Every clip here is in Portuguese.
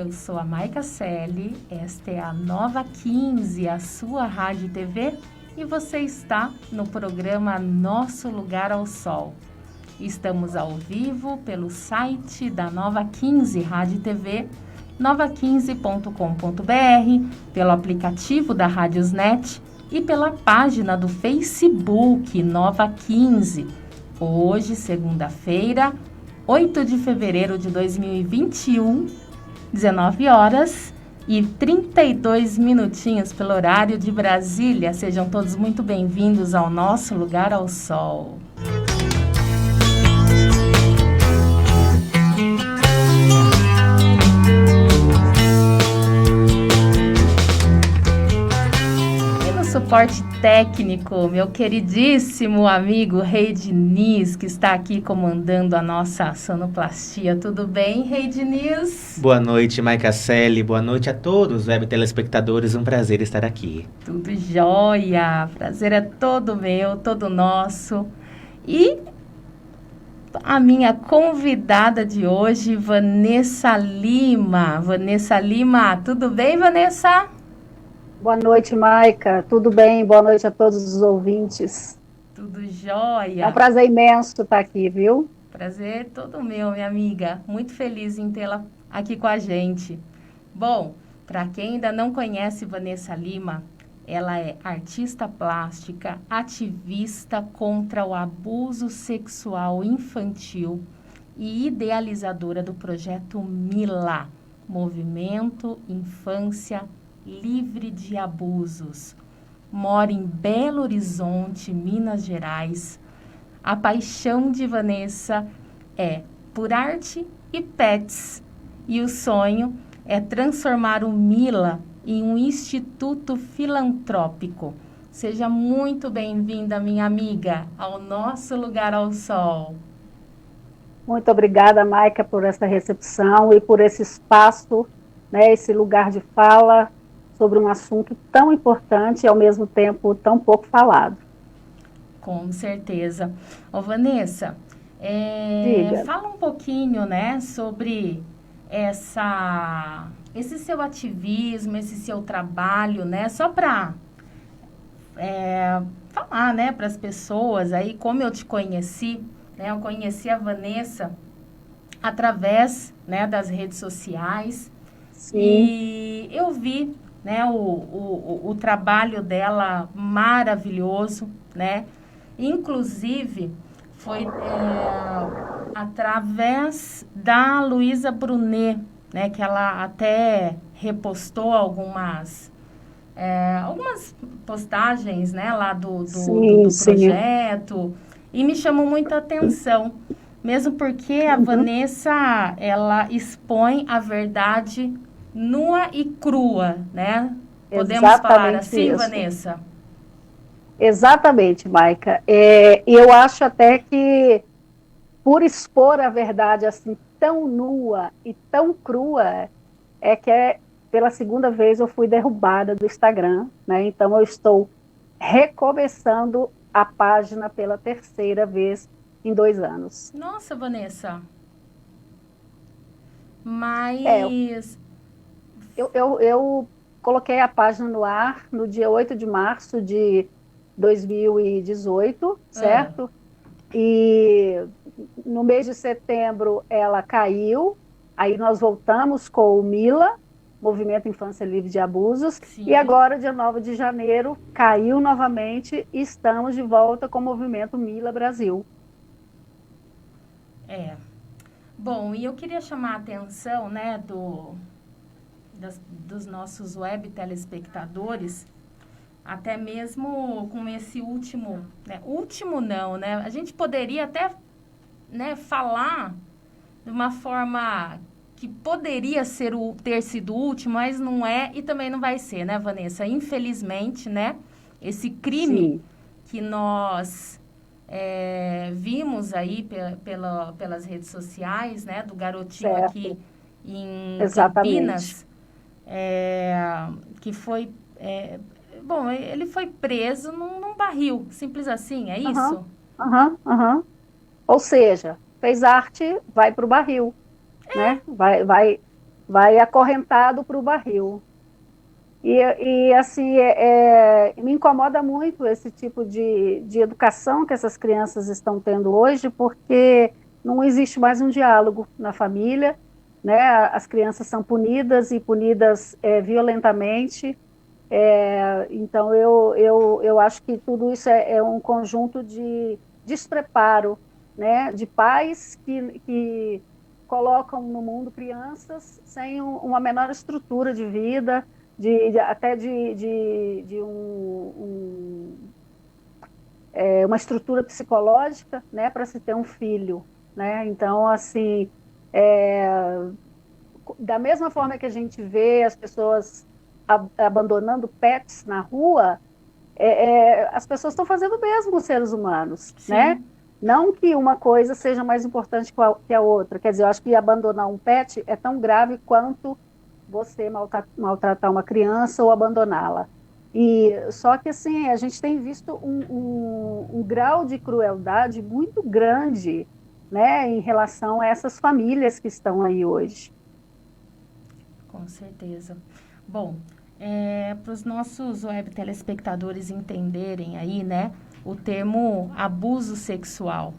Eu sou a Maica Selle, esta é a Nova 15, a sua rádio e TV, e você está no programa Nosso Lugar ao Sol. Estamos ao vivo pelo site da Nova 15 Rádio e TV, nova15.com.br, pelo aplicativo da Rádiosnet e pela página do Facebook Nova 15. Hoje, segunda-feira, 8 de fevereiro de 2021, 19 horas e 32 minutinhos pelo horário de Brasília. Sejam todos muito bem-vindos ao Nosso Lugar ao Sol. Suporte técnico, meu queridíssimo amigo Rei Diniz, que está aqui comandando a nossa sonoplastia. Tudo bem, Rei Diniz? Boa noite, Maica Selle. Boa noite a todos, web telespectadores. Um prazer estar aqui. Tudo jóia. Prazer é todo meu, todo nosso. E a minha convidada de hoje, Vanessa Lima. Vanessa Lima, tudo bem, Vanessa? Boa noite, Maica. Tudo bem? Boa noite a todos os ouvintes. Tudo jóia. É um prazer imenso estar aqui, viu? Prazer todo meu, minha amiga. Muito feliz em tê-la aqui com a gente. Bom, para quem ainda não conhece Vanessa Lima, ela é artista plástica, ativista contra o abuso sexual infantil e idealizadora do projeto Mila, Movimento Infância Livre de Abusos. Mora em Belo Horizonte, Minas Gerais. A paixão de Vanessa é por arte e pets. E o sonho é transformar o Mila em um instituto filantrópico. Seja muito bem-vinda, minha amiga, ao Nosso Lugar ao Sol. Muito obrigada, Maica, por essa recepção e por esse espaço, né, esse lugar de fala sobre um assunto tão importante e, ao mesmo tempo, tão pouco falado. Com certeza. Ô, Vanessa, fala um pouquinho, né, sobre esse seu ativismo, esse seu trabalho, né, só para falar, né, para as pessoas aí como eu te conheci, né, eu conheci a Vanessa através, né, das redes sociais. Sim. E eu vi, né, o trabalho dela maravilhoso, né? Inclusive, foi através da Luísa Brunet, né, que ela até repostou algumas postagens, né, lá do projeto, e me chamou muita atenção, mesmo porque a Vanessa, ela expõe a verdade nua e crua, né? Podemos falar assim, isso. Vanessa? Exatamente, Maica. Eu acho até que, por expor a verdade assim tão nua e tão crua, pela segunda vez eu fui derrubada do Instagram, né? Então eu estou recomeçando a página pela terceira vez em 2 anos. Nossa, Vanessa. Mas... Eu coloquei a página no ar no dia 8 de março de 2018, certo? E no mês de setembro ela caiu, aí nós voltamos com o Mila, Movimento Infância Livre de Abusos, sim. E agora, dia 9 de janeiro, caiu novamente e estamos de volta com o Movimento Mila Brasil. Bom, e eu queria chamar a atenção, né, dos nossos web telespectadores, até mesmo com esse último, né? Último não, né? A gente poderia até, né, falar de uma forma que poderia ter sido o último, mas não é e também não vai ser, né, Vanessa? Infelizmente, né? Esse crime, sim, que nós vimos aí pelas redes sociais, né, do garotinho, certo, aqui em Campinas, que foi... bom, ele foi preso num barril, simples assim, é isso? Ou seja, fez arte, vai para o barril, né? Vai vai acorrentado para o barril. E assim, me incomoda muito esse tipo de educação que essas crianças estão tendo hoje, porque não existe mais um diálogo na família, né? As crianças são punidas e punidas violentamente. Então, eu acho que tudo isso é um conjunto de despreparo, né? De pais que colocam no mundo crianças sem uma menor estrutura de vida, até de uma estrutura psicológica, né, para se ter um filho, né? Então, assim, da mesma forma que a gente vê as pessoas abandonando pets na rua, as pessoas estão fazendo o mesmo com os seres humanos, né? Sim. Não que uma coisa seja mais importante que a outra. Quer dizer, eu acho que abandonar um pet é tão grave quanto você maltratar uma criança ou abandoná-la. E só que assim a gente tem visto um grau de crueldade muito grande, né, em relação a essas famílias que estão aí hoje. Com certeza. Bom, para os nossos web telespectadores entenderem aí, né, o termo abuso sexual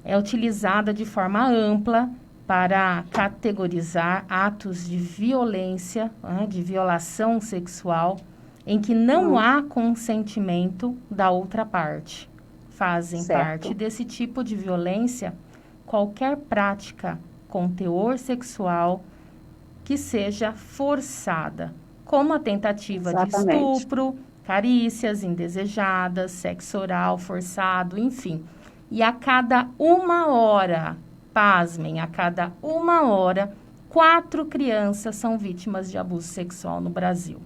é utilizada de forma ampla para categorizar atos de violência, né, de violação sexual, em que não há consentimento da outra parte. Fazem parte Certo. desse tipo de violência qualquer prática com teor sexual que seja forçada, como a tentativa de Exatamente. estupro, carícias indesejadas, sexo oral forçado, enfim. E a cada 1 hora, pasmem, a cada 1 hora, 4 crianças são vítimas de abuso sexual no Brasil.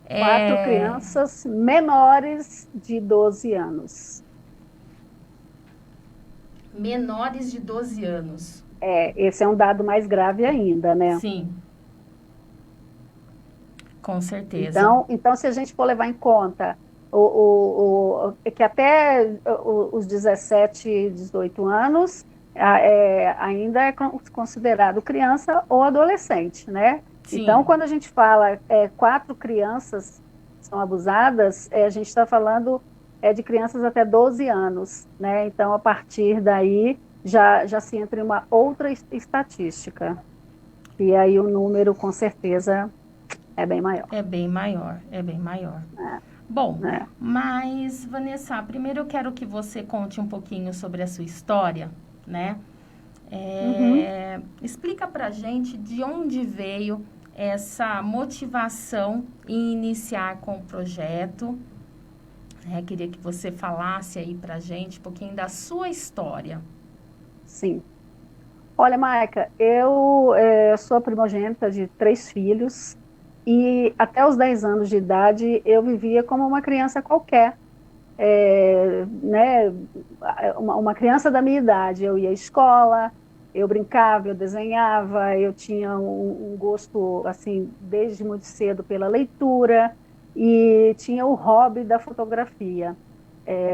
4 crianças menores de 12 anos. Menores de 12 anos. Esse é um dado mais grave ainda, né? Sim, com certeza. Então, se a gente for levar em conta que até os 17, 18 anos ainda é considerado criança ou adolescente, né? Sim. Então, quando a gente fala 4 crianças são abusadas, a gente está falando de crianças até 12 anos, né? Então, a partir daí, já se entra em uma outra estatística. E aí o número, com certeza, é bem maior. É bem maior, é bem maior. Bom, mas, Vanessa, primeiro eu quero que você conte um pouquinho sobre a sua história, né? Explica pra gente de onde veio essa motivação em iniciar com o projeto. Queria que você falasse aí pra gente um pouquinho da sua história. Sim. Olha, Maica, eu sou a primogênita de 3 filhos e até os 10 anos de idade eu vivia como uma criança qualquer, né? Uma criança da minha idade. Eu ia à escola, eu brincava, eu desenhava, eu tinha um gosto, assim, desde muito cedo pela leitura e tinha o hobby da fotografia.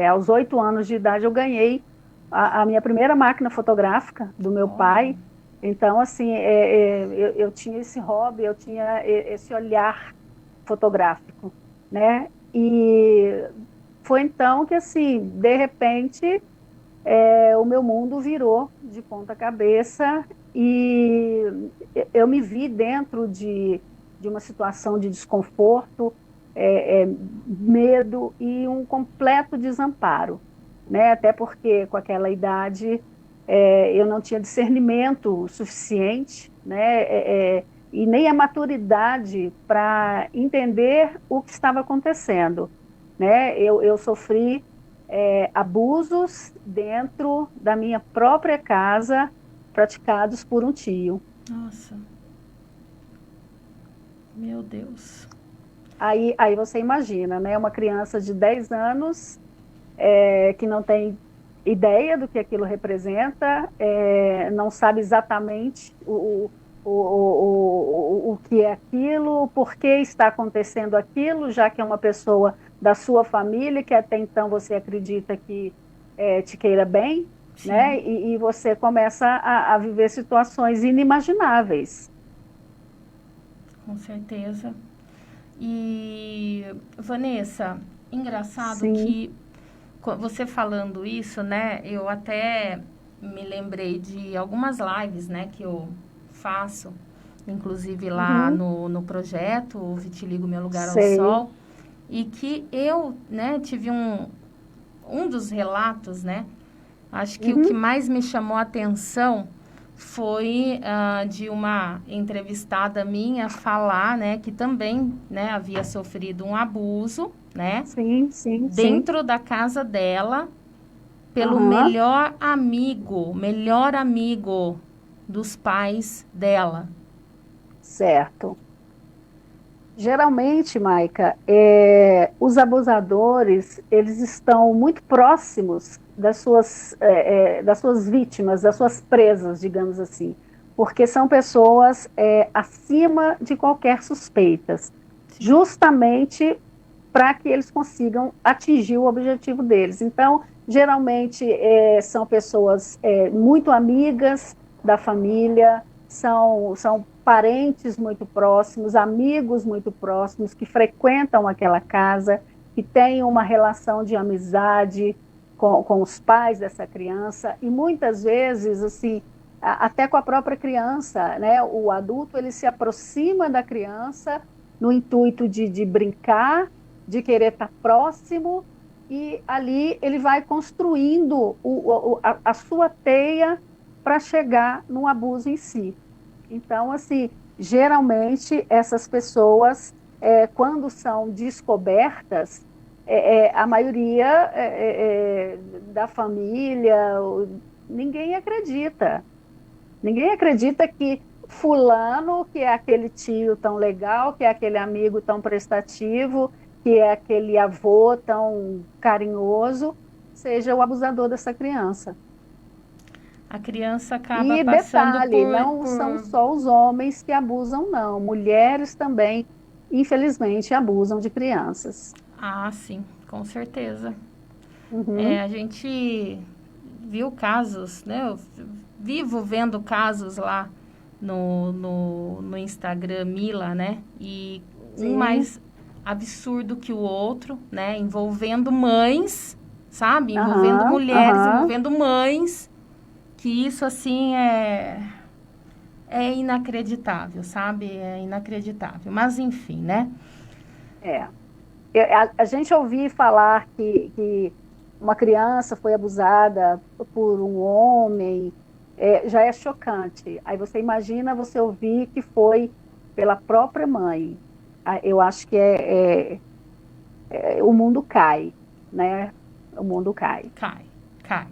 Aos 8 anos de idade eu ganhei a minha primeira máquina fotográfica do meu pai. Então, assim, eu tinha esse hobby, eu tinha esse olhar fotográfico, né? E foi então que, assim, de repente, o meu mundo virou de ponta cabeça e eu me vi dentro de uma situação de desconforto, medo e um completo desamparo, né? Até porque com aquela idade eu não tinha discernimento suficiente, né? E nem a maturidade para entender o que estava acontecendo, né? Eu sofri abusos dentro da minha própria casa praticados por um tio. Nossa. Meu Deus. Aí você imagina, né? Uma criança de 10 anos que não tem ideia do que aquilo representa, não sabe exatamente o que é aquilo, por que está acontecendo aquilo, já que é uma pessoa da sua família, que até então você acredita que te queira bem, né? E você começa a viver situações inimagináveis, com certeza. E, Vanessa, engraçado Sim. que você falando isso, né, eu até me lembrei de algumas lives, né, que eu faço, inclusive lá no projeto, o Vitiligo Meu Lugar ao Sei. Sol, e que eu, né, tive um dos relatos, né, acho que o que mais me chamou a atenção foi de uma entrevistada minha falar, né, que também, né, havia sofrido um abuso, né, Sim, sim, sim. dentro da casa dela, pelo Aham, melhor amigo dos pais dela. certo. Geralmente, Maica, os abusadores, eles estão muito próximos das suas vítimas, das suas presas, digamos assim, porque são pessoas acima de qualquer suspeitas, justamente para que eles consigam atingir o objetivo deles. Então, geralmente, são pessoas muito amigas da família, são parentes muito próximos, amigos muito próximos, que frequentam aquela casa, que têm uma relação de amizade com os pais dessa criança, e muitas vezes, assim, até com a própria criança, né? O adulto, ele se aproxima da criança no intuito de brincar, de querer estar próximo, e ali ele vai construindo a sua teia para chegar no abuso em si. Então, assim, geralmente essas pessoas, quando são descobertas, a maioria da família, ninguém acredita. Ninguém acredita que fulano, que é aquele tio tão legal, que é aquele amigo tão prestativo, que é aquele avô tão carinhoso, seja o abusador dessa criança. A criança acaba E passando detalhe, não são só os homens que abusam, não. Mulheres também, infelizmente, abusam de crianças. Ah, sim, com certeza. Uhum, A gente viu casos, né? Eu vivo vendo casos lá no Instagram Mila, né? E um sim, mais absurdo que o outro, né? Envolvendo mães, sabe? Envolvendo aham, mulheres, aham, envolvendo mães, que isso assim é inacreditável, sabe? É inacreditável. Mas enfim, né? é. A gente ouvir falar que uma criança foi abusada por um homem, já é chocante. Aí você imagina você ouvir que foi pela própria mãe. Eu acho que o mundo cai, né? O mundo cai. Cai, cai.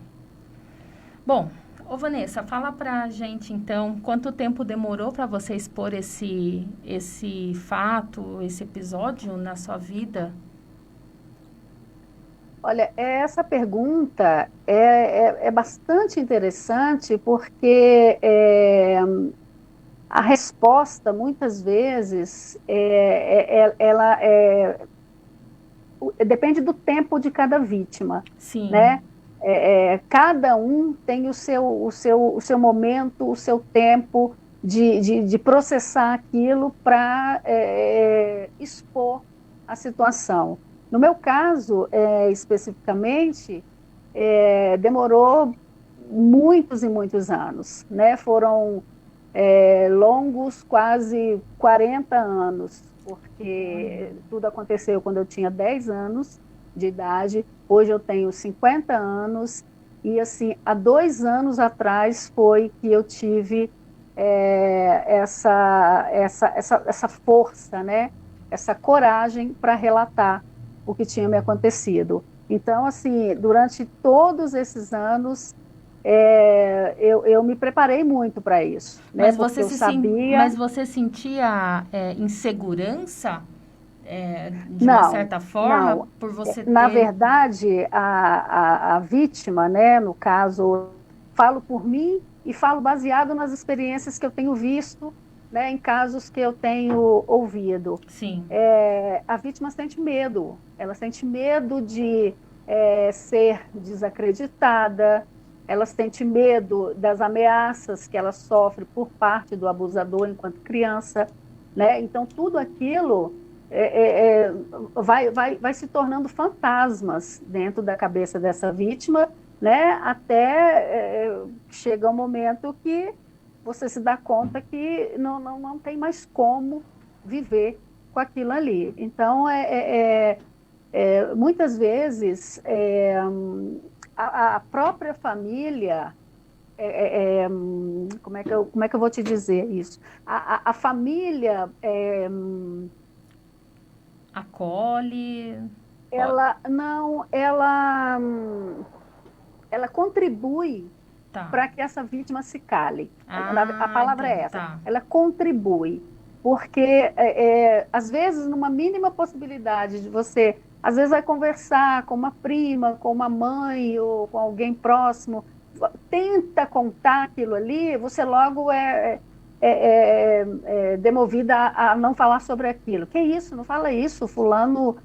Bom, ô Vanessa, fala pra gente então quanto tempo demorou para você expor esse fato, esse episódio na sua vida? Olha, essa pergunta é bastante interessante porque a resposta, muitas vezes, ela depende do tempo de cada vítima, Sim, né? Cada um tem o seu momento, o seu tempo de processar aquilo para expor a situação. No meu caso, especificamente, demorou muitos e muitos anos, né? Foram longos quase 40 anos, olha, porque tudo aconteceu quando eu tinha 10 anos de idade, hoje eu tenho 50 anos, e assim, há 2 anos atrás foi que eu tive essa força, né? Essa coragem para relatar o que tinha me acontecido. Então, assim, durante todos esses anos, eu me preparei muito para isso, né? Porque eu sabia. mas você sentia insegurança, de uma Não, certa forma, não. por você Na ter. verdade, a vítima, né, no caso, falo por mim e falo baseado nas experiências que eu tenho visto, né, em casos que eu tenho ouvido. Sim, A vítima sente medo, ela sente medo de ser desacreditada, ela sente medo das ameaças que ela sofre por parte do abusador enquanto criança, né? Então, tudo aquilo vai se tornando fantasmas dentro da cabeça dessa vítima, né? Até chega um momento que você se dá conta que não tem mais como viver com aquilo ali. Então, muitas vezes, a própria família, como é que eu vou te dizer isso? A família, Acolhe. ela não, ela contribui Tá. para que essa vítima se cale. A Ah, palavra é então, essa. tá. Ela contribui, porque às vezes numa mínima possibilidade de você, às vezes vai conversar com uma prima, com uma mãe ou com alguém próximo, tenta contar aquilo ali, você logo é demovida a não falar sobre aquilo. Que isso? Não fala isso, fulano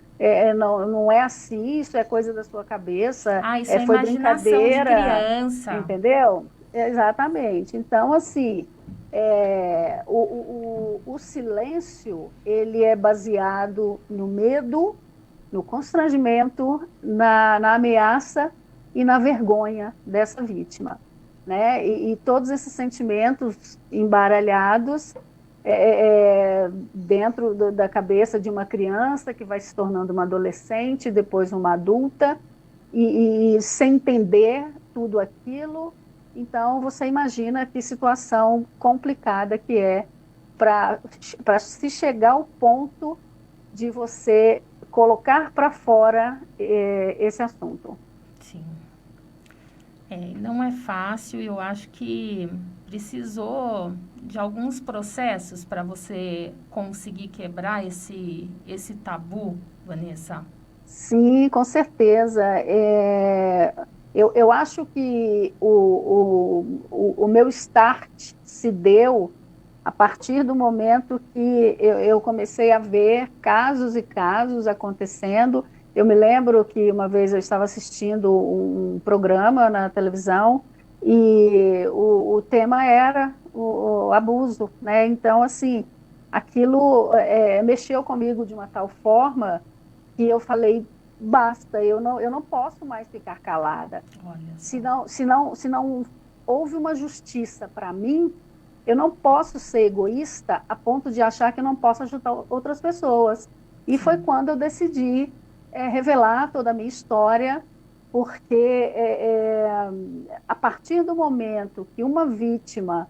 não é assim, isso é coisa da sua cabeça, Ah, isso é foi imaginação de brincadeira, criança. entendeu? Exatamente. Então, assim, o silêncio, ele é baseado no medo, no constrangimento, na ameaça e na vergonha dessa vítima, né? E todos esses sentimentos embaralhados dentro da cabeça de uma criança que vai se tornando uma adolescente, depois uma adulta, e sem entender tudo aquilo. Então, você imagina que situação complicada que é para se chegar ao ponto de você colocar para fora esse assunto. Sim. Não é fácil, eu acho que precisou de alguns processos para você conseguir quebrar esse tabu, Vanessa. Sim, com certeza. Eu acho que o meu start se deu a partir do momento que eu comecei a ver casos e casos acontecendo. Eu me lembro que uma vez eu estava assistindo um programa na televisão e o tema era o abuso, né? Então, assim, aquilo mexeu comigo de uma tal forma que eu falei, basta, eu não posso mais ficar calada. Olha Se só. não, se não, se não houve uma justiça para mim, eu não posso ser egoísta a ponto de achar que eu não posso ajudar outras pessoas. E foi Sim. quando eu decidi revelar toda a minha história, porque a partir do momento que uma vítima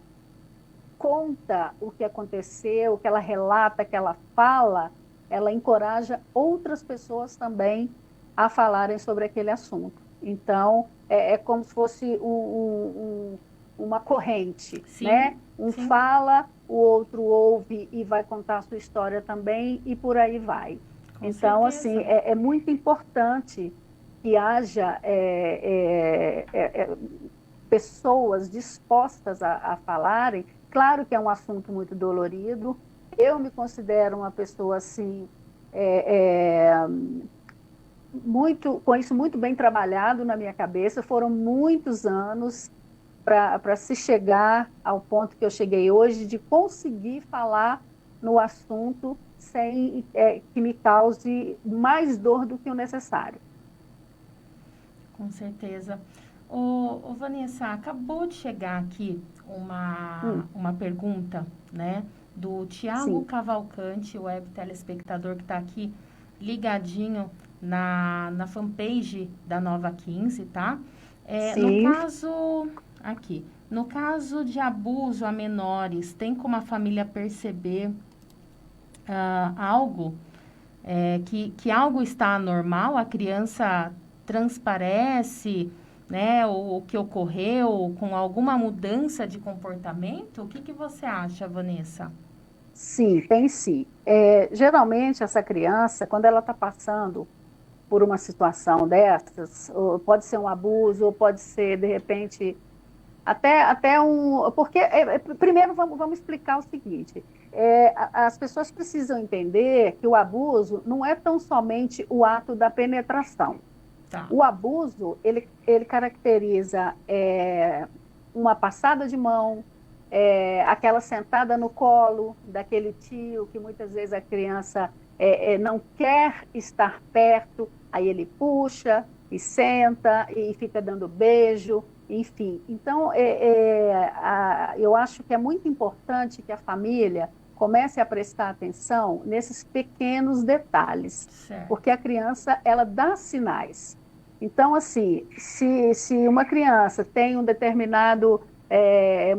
conta o que aconteceu, que ela relata, que ela fala, ela encoraja outras pessoas também a falarem sobre aquele assunto. Então, é como se fosse uma corrente, né? Sim, Um sim, fala, o outro ouve e vai contar a sua história também, e por aí vai. com Então, assim, certeza. é muito importante que haja pessoas dispostas a falarem. Claro que é um assunto muito dolorido. Eu me considero uma pessoa assim, com isso muito bem trabalhado na minha cabeça. Foram muitos anos para se chegar ao ponto que eu cheguei hoje, de conseguir falar no assunto sem que me cause mais dor do que o necessário. Com certeza. Ô, Vanessa, acabou de chegar aqui uma pergunta, né, do Tiago Sim, Cavalcante, web telespectador que está aqui ligadinho na fanpage da Nova 15, tá? No sim. caso, aqui, no caso de abuso a menores, tem como a família perceber algo, que algo está anormal, a criança transparece, né, o que ocorreu com alguma mudança de comportamento? O que você acha, Vanessa? Sim, tem sim. Geralmente, essa criança, quando ela está passando por uma situação dessas, ou pode ser um abuso, ou pode ser, de repente, até um. Porque, primeiro, vamos explicar o seguinte: as pessoas precisam entender que o abuso não é tão somente o ato da penetração. Tá. O abuso, ele caracteriza uma passada de mão, aquela sentada no colo daquele tio que muitas vezes a criança não quer estar perto, aí ele puxa e senta e fica dando beijo, enfim. Então, eu acho que é muito importante que a família comece a prestar atenção nesses pequenos detalhes, Certo. porque a criança, ela dá sinais. Então, assim, se uma criança tem uma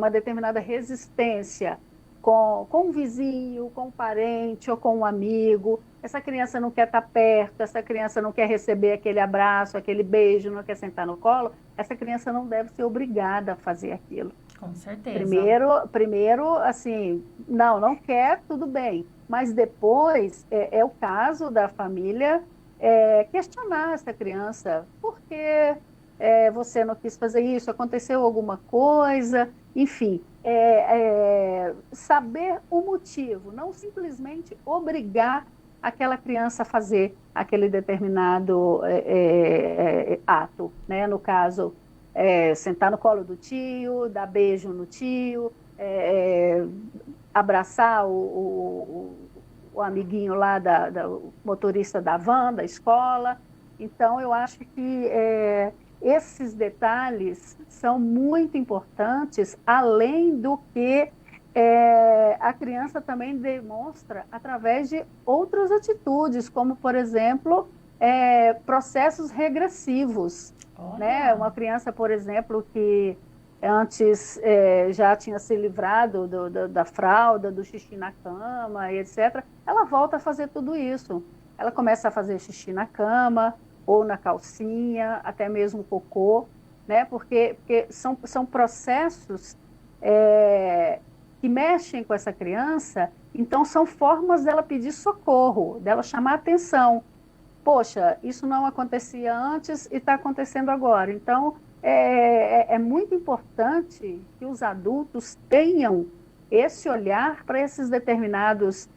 determinada resistência com um vizinho, com um parente ou com um amigo, essa criança não quer estar perto, essa criança não quer receber aquele abraço, aquele beijo, não quer sentar no colo, essa criança não deve ser obrigada a fazer aquilo. Com certeza. Primeiro, assim, não quer, tudo bem. Mas depois é o caso da família questionar essa criança. Por que você não quis fazer isso? Aconteceu alguma coisa? Enfim, saber o motivo, não simplesmente obrigar aquela criança a fazer aquele determinado ato, né? No caso, sentar no colo do tio, dar beijo no tio, abraçar o amiguinho lá, o motorista da van, da escola. Então, eu acho que esses detalhes são muito importantes, além do que a criança também demonstra através de outras atitudes, como, por exemplo, processos regressivos. Né? Uma criança, por exemplo, que antes já tinha se livrado da fralda, do xixi na cama, etc., ela volta a fazer tudo isso. Ela começa a fazer xixi na cama, ou na calcinha, até mesmo cocô, né? Porque são processos que mexem com essa criança, então são formas dela pedir socorro, dela chamar atenção. Poxa, isso não acontecia antes e está acontecendo agora. Então, é muito importante que os adultos tenham esse olhar para esses determinados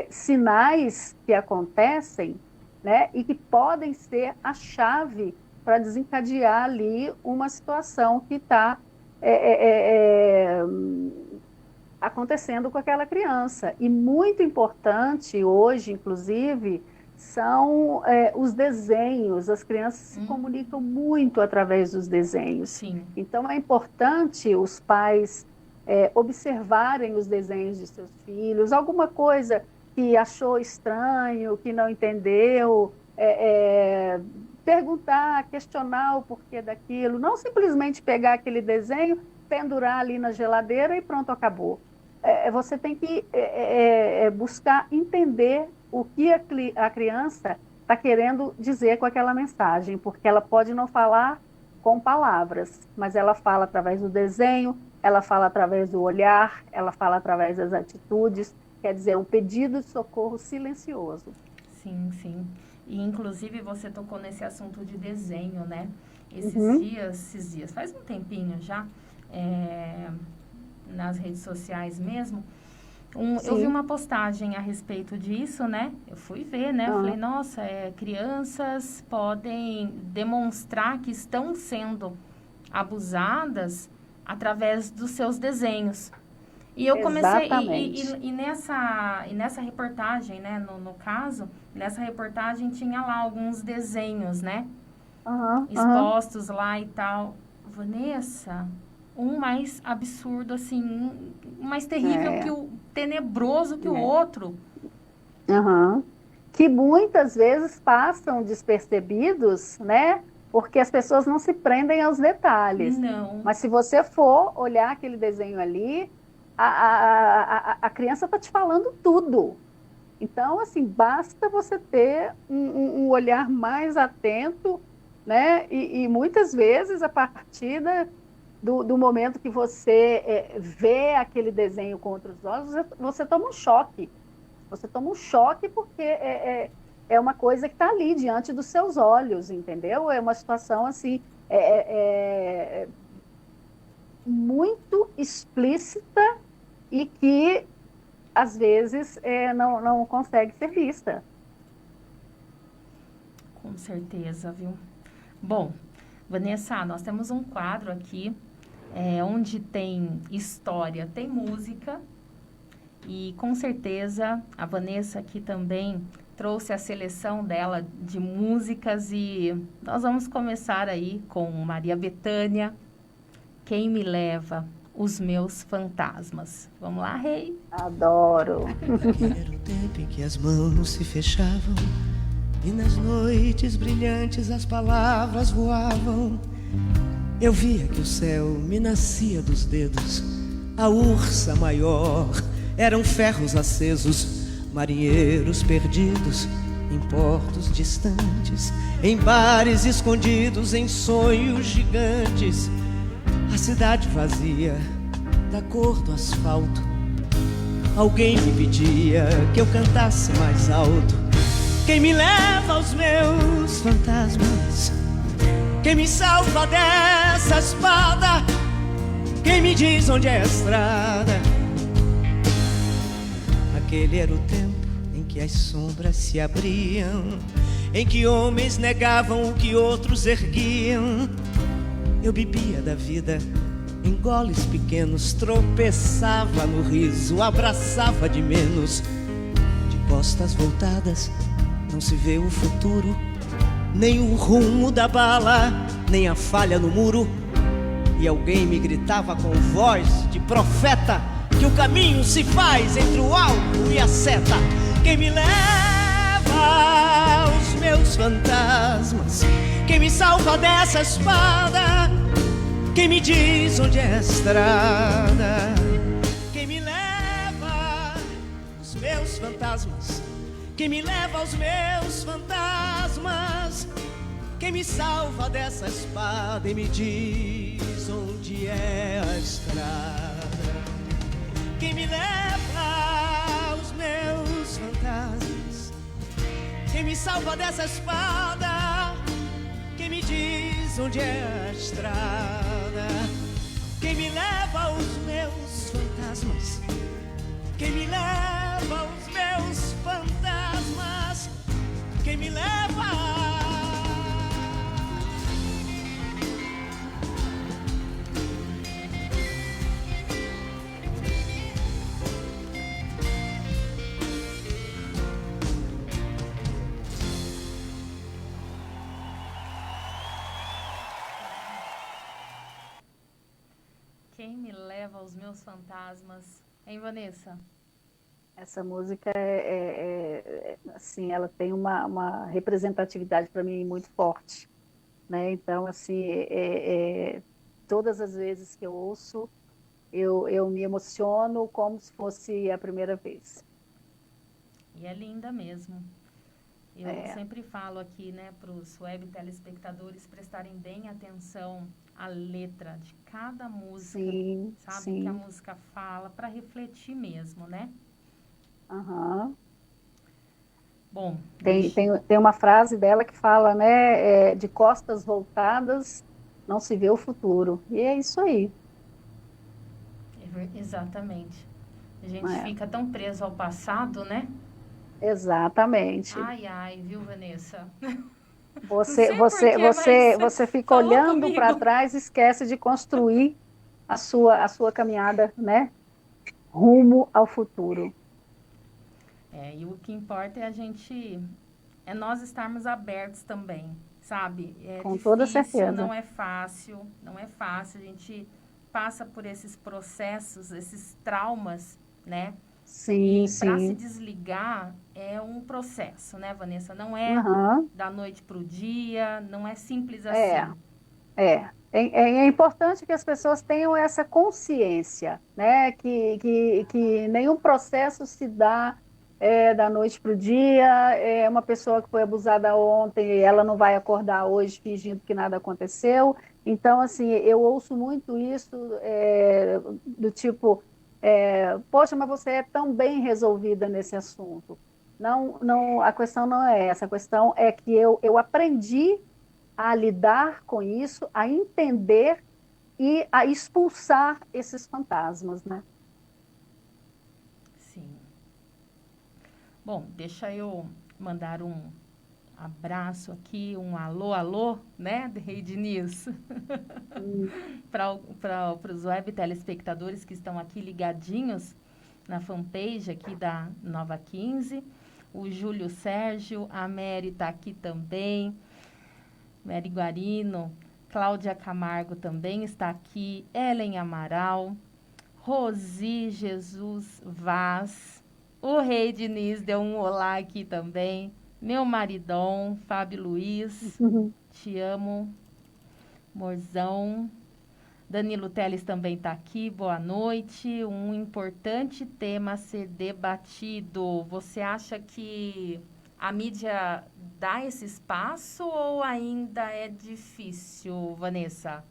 sinais que acontecem, né, e que podem ser a chave para desencadear ali uma situação que está acontecendo com aquela criança. E muito importante hoje, inclusive, são os desenhos. As crianças se comunicam muito através dos desenhos. Sim. Então, é importante os pais observarem os desenhos de seus filhos, alguma coisa que achou estranho, que não entendeu, perguntar, questionar o porquê daquilo, não simplesmente pegar aquele desenho, pendurar ali na geladeira e pronto, acabou. Você tem que buscar entender o que a criança está querendo dizer com aquela mensagem, porque ela pode não falar com palavras, mas ela fala através do desenho, ela fala através do olhar, ela fala através das atitudes, quer dizer, um pedido de socorro silencioso. Sim, sim. E, inclusive, você tocou nesse assunto de desenho, né? Uhum. Esses dias, faz um tempinho já, nas redes sociais mesmo, eu vi uma postagem a respeito disso, né? Eu fui ver, né? Eu falei, nossa, crianças podem demonstrar que estão sendo abusadas através dos seus desenhos. E eu comecei, e nessa reportagem, né, no caso, nessa reportagem tinha lá alguns desenhos, né, expostos lá e tal. Vanessa, um mais absurdo, assim, um mais terrível tenebroso que o outro. Que muitas vezes passam despercebidos, né, porque as pessoas não se prendem aos detalhes. Não. Mas se você for olhar aquele desenho ali, a criança está te falando tudo. Então, assim, basta você ter um olhar mais atento, né? E muitas vezes, a partir do momento que você vê aquele desenho com outros olhos, você toma um choque. Você toma um choque porque é uma coisa que está ali, diante dos seus olhos, entendeu? É uma situação, assim, muito explícita e que, às vezes, não consegue ser vista. Com certeza, viu? Bom, Vanessa, nós temos um quadro aqui Onde tem história, tem música. E com certeza a Vanessa aqui também trouxe a seleção dela de músicas e nós vamos começar aí com Maria Bethânia, Quem Me Leva, Os Meus Fantasmas. Vamos lá, Rei? Adoro. Era o tempo em que as mãos se fechavam e nas noites brilhantes as palavras voavam. Eu via que o céu me nascia dos dedos, a ursa maior eram ferros acesos, marinheiros perdidos em portos distantes, em bares escondidos, em sonhos gigantes. A cidade vazia, da cor do asfalto. Alguém me pedia que eu cantasse mais alto. Quem me leva aos meus fantasmas? Quem me salva dessa espada? Quem me diz onde é a estrada? Aquele era o tempo em que as sombras se abriam, em que homens negavam o que outros erguiam. Eu bebia da vida em goles pequenos, tropeçava no riso, abraçava de menos. De costas voltadas não se vê o futuro, nem o rumo da bala, nem a falha no muro. E alguém me gritava com voz de profeta que o caminho se faz entre o alvo e a seta. Quem me leva aos meus fantasmas? Quem me salva dessa espada? Quem me diz onde é a estrada? Quem me leva aos meus fantasmas? Quem me leva aos meus fantasmas? Quem me salva dessa espada e me diz onde é a estrada? Quem me leva aos meus fantasmas? Quem me salva dessa espada? Quem me diz onde é a estrada? Quem me leva aos meus fantasmas? Quem me leva aos meus fantasmas? Quem me leva? Quem me leva aos meus fantasmas? Hein, Vanessa? Essa música assim, ela tem uma representatividade para mim muito forte, né? Então, assim, todas as vezes que eu ouço, eu me emociono como se fosse a primeira vez. E é linda mesmo. Eu É. sempre falo aqui, né, para os web telespectadores prestarem bem atenção à letra de cada música, Sim, sabe? sim. Que a música fala, para refletir mesmo, né? Aham. Bom, Tem uma frase dela que fala, né, de costas voltadas não se vê o futuro. E é isso aí. exatamente. A gente É. fica tão preso ao passado, né? Exatamente. Ai, ai, viu, Vanessa? Você, sei você, porquê, você, mas você fica falou olhando para comigo. trás e esquece de construir a sua caminhada, né, rumo ao futuro. E o que importa é nós estarmos abertos também, sabe? É Com toda difícil, certeza. não é fácil, a gente passa por esses processos, esses traumas, né? Sim, E para se sim. desligar é um processo, né, Vanessa? Não é Aham. da noite para o dia, não é simples É, assim. é importante que as pessoas tenham essa consciência, né? Que nenhum processo se dá da noite para o dia. É uma pessoa que foi abusada ontem, ela não vai acordar hoje fingindo que nada aconteceu. Então, assim, eu ouço muito isso do tipo, poxa, mas você é tão bem resolvida nesse assunto. Não, não, a questão não é essa, a questão é que eu aprendi a lidar com isso, a entender e a expulsar esses fantasmas, né? Sim. Bom, deixa eu mandar um abraço aqui, um alô, alô, né, Rei Diniz? Para os web telespectadores que estão aqui ligadinhos na fanpage aqui da Nova 15. O Júlio Sérgio, a Mary está aqui também. Mary Guarino, Cláudia Camargo também está aqui. Ellen Amaral, Rosi Jesus Vaz. O Rei Diniz deu um olá aqui também. Meu maridão, Fábio Luiz. Te amo, morzão. Danilo Teles também está aqui, boa noite. Um importante tema a ser debatido. Você acha que a mídia dá esse espaço ou ainda é difícil, Vanessa?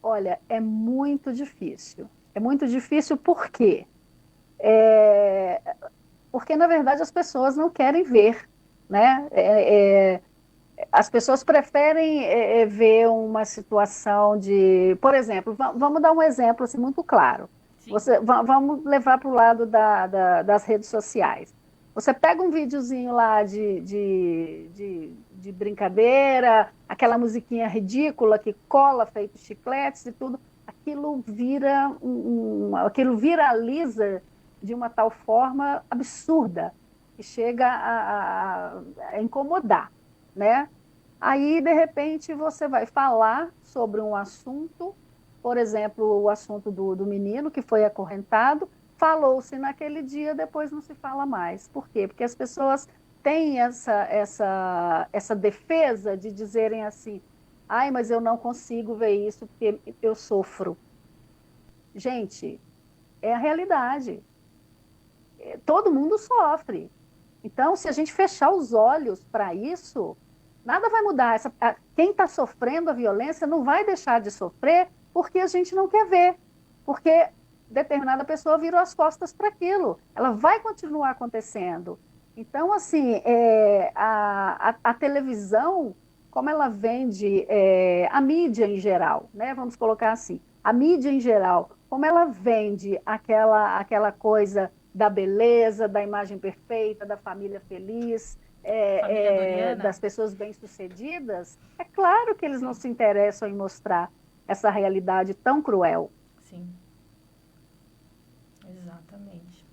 Olha, é muito difícil. É muito difícil por quê? Porque, na verdade, as pessoas não querem ver, né? As pessoas preferem ver uma situação de... Por exemplo, vamos dar um exemplo assim, muito claro. Vamos levar para o lado das redes sociais. Você pega um videozinho lá de brincadeira, aquela musiquinha ridícula que cola feito chicletes e tudo, aquilo aquilo viraliza de uma tal forma absurda, que chega a incomodar, né? Aí, de repente, você vai falar sobre um assunto, por exemplo, o assunto do menino que foi acorrentado, falou-se naquele dia, depois não se fala mais. Por quê? Porque as pessoas têm essa defesa de dizerem assim, ai, mas eu não consigo ver isso porque eu sofro. Gente, é a realidade. Todo mundo sofre. Então, se a gente fechar os olhos para isso, nada vai mudar. Quem está sofrendo a violência não vai deixar de sofrer porque a gente não quer ver. Porque determinada pessoa virou as costas para aquilo. Ela vai continuar acontecendo. Então, assim, a televisão, como ela vende, a mídia em geral, né? Vamos colocar assim, a mídia em geral, como ela vende aquela coisa da beleza, da imagem perfeita, da família feliz, das pessoas bem-sucedidas, é claro que eles não se interessam em mostrar essa realidade tão cruel. Sim, exatamente.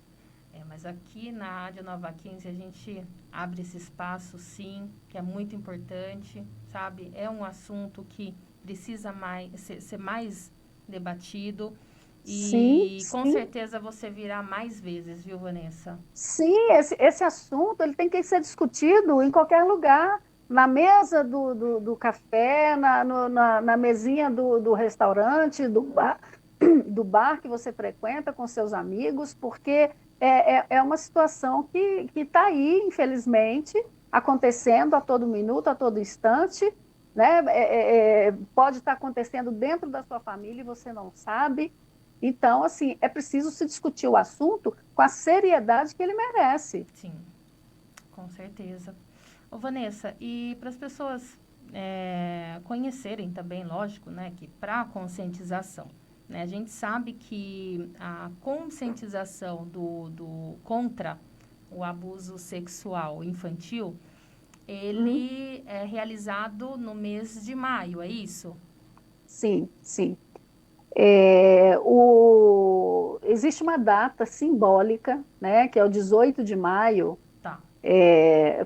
Mas aqui na Rádio Nova 15 a gente abre esse espaço, sim, que é muito importante, sabe? É um assunto que precisa ser mais debatido. E sim, com certeza você virá mais vezes, viu, Vanessa? Sim, esse assunto ele tem que ser discutido em qualquer lugar, na mesa do café, na mesinha do restaurante, do bar que você frequenta com seus amigos, porque é uma situação que está aí, infelizmente, acontecendo a todo minuto, a todo instante, né? Pode estar acontecendo dentro da sua família e você não sabe. Então, assim, é preciso se discutir o assunto com a seriedade que ele merece. Sim, com certeza. Ô, Vanessa, e para as pessoas conhecerem também, lógico, né, que para a conscientização, né, a gente sabe que a conscientização contra o abuso sexual infantil, ele é realizado no mês de maio, é isso? Sim, sim. Existe uma data simbólica, né, que é o 18 de maio. Tá.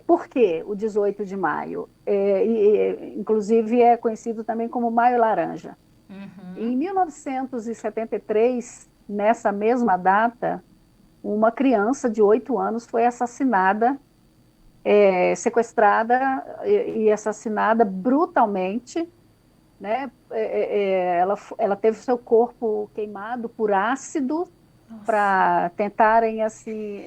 Por que o 18 de maio? Inclusive é conhecido também como Maio Laranja. Em 1973, nessa mesma data, uma criança de 8 anos foi assassinada, sequestrada e assassinada brutalmente, né? Ela teve seu corpo queimado por ácido para tentarem assim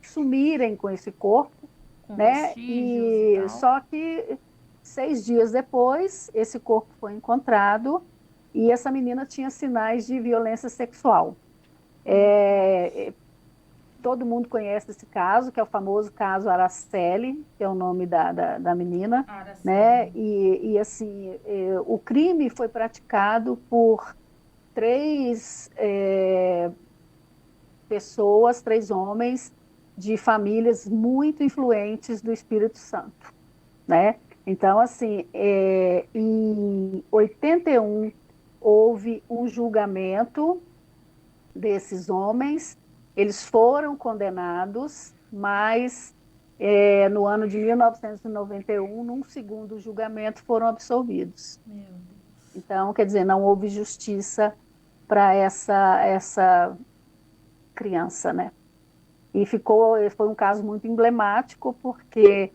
sumirem com esse corpo, com né? E só que 6 dias depois esse corpo foi encontrado e essa menina tinha sinais de violência sexual. Todo mundo conhece esse caso, que é o famoso caso Araceli, que é o nome da menina, né? E assim, o crime foi praticado por 3 pessoas, 3 homens, de famílias muito influentes do Espírito Santo, né? Então, assim, em 81 houve um julgamento desses homens, eles foram condenados, mas no ano de 1991, num segundo julgamento, foram absolvidos. Meu Deus. Então, quer dizer, não houve justiça para essa criança, né? E foi um caso muito emblemático, porque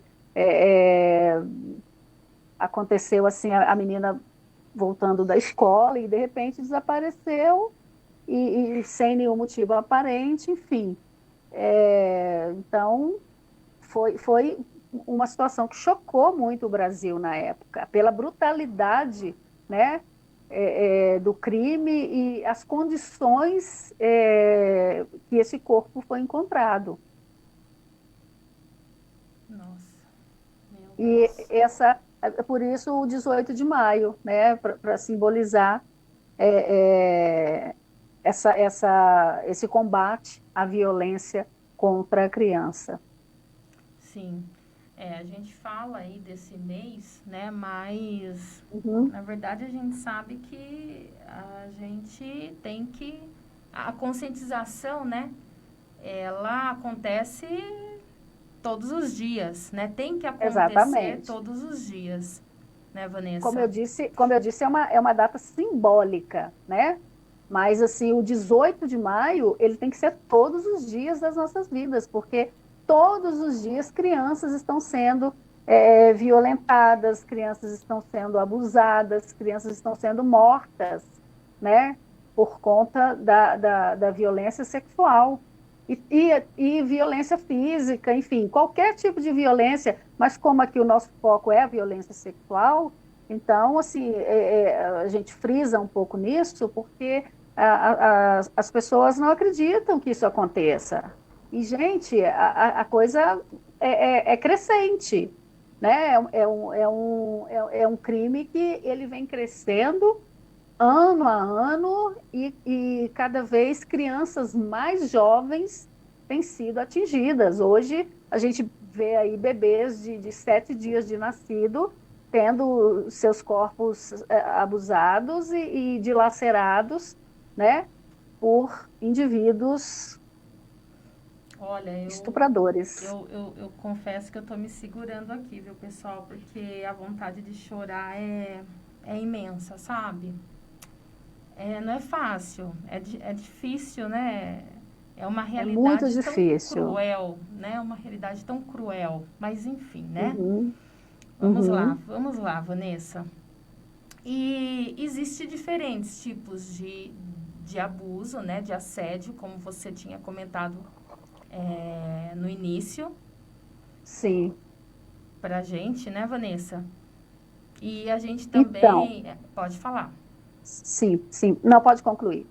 aconteceu assim, a menina voltando da escola e de repente desapareceu e sem nenhum motivo aparente, enfim. Então, foi uma situação que chocou muito o Brasil na época, pela brutalidade, né, do crime e as condições que esse corpo foi encontrado. Nossa, meu E Deus. por isso o 18 de maio, né, para simbolizar esse combate à violência contra a criança. Sim. A gente fala aí desse mês, né? Mas, Uhum. na verdade, a gente sabe que a gente tem que... A conscientização, né? Ela acontece todos os dias, né? Tem que acontecer Exatamente. todos os dias, né, Vanessa? Como eu disse, é uma data simbólica, né? Mas, assim, o 18 de maio, ele tem que ser todos os dias das nossas vidas, porque todos os dias crianças estão sendo violentadas, crianças estão sendo abusadas, crianças estão sendo mortas, né? Por conta da violência sexual. E violência física, enfim, qualquer tipo de violência, mas como aqui o nosso foco é a violência sexual, então, assim, a gente frisa um pouco nisso, porque as pessoas não acreditam que isso aconteça. E, gente, a coisa é crescente, né? É um crime que ele vem crescendo ano a ano e cada vez crianças mais jovens têm sido atingidas. Hoje a gente vê aí bebês de 7 dias de nascido tendo seus corpos abusados e dilacerados, né, por indivíduos Olha, estupradores. eu confesso que eu tô me segurando aqui, viu, pessoal? Porque a vontade de chorar é imensa, sabe? Não é fácil, é difícil, né? É uma Muito realidade tão difícil. cruel, né? Uma realidade tão cruel. Mas, enfim, né? Uhum, Vamos lá, Vanessa. E existe diferentes tipos de abuso, né? De assédio, como você tinha comentado no início, sim. pra gente, né, Vanessa? E a gente Então, também... Pode falar. sim, sim. Não, pode concluir.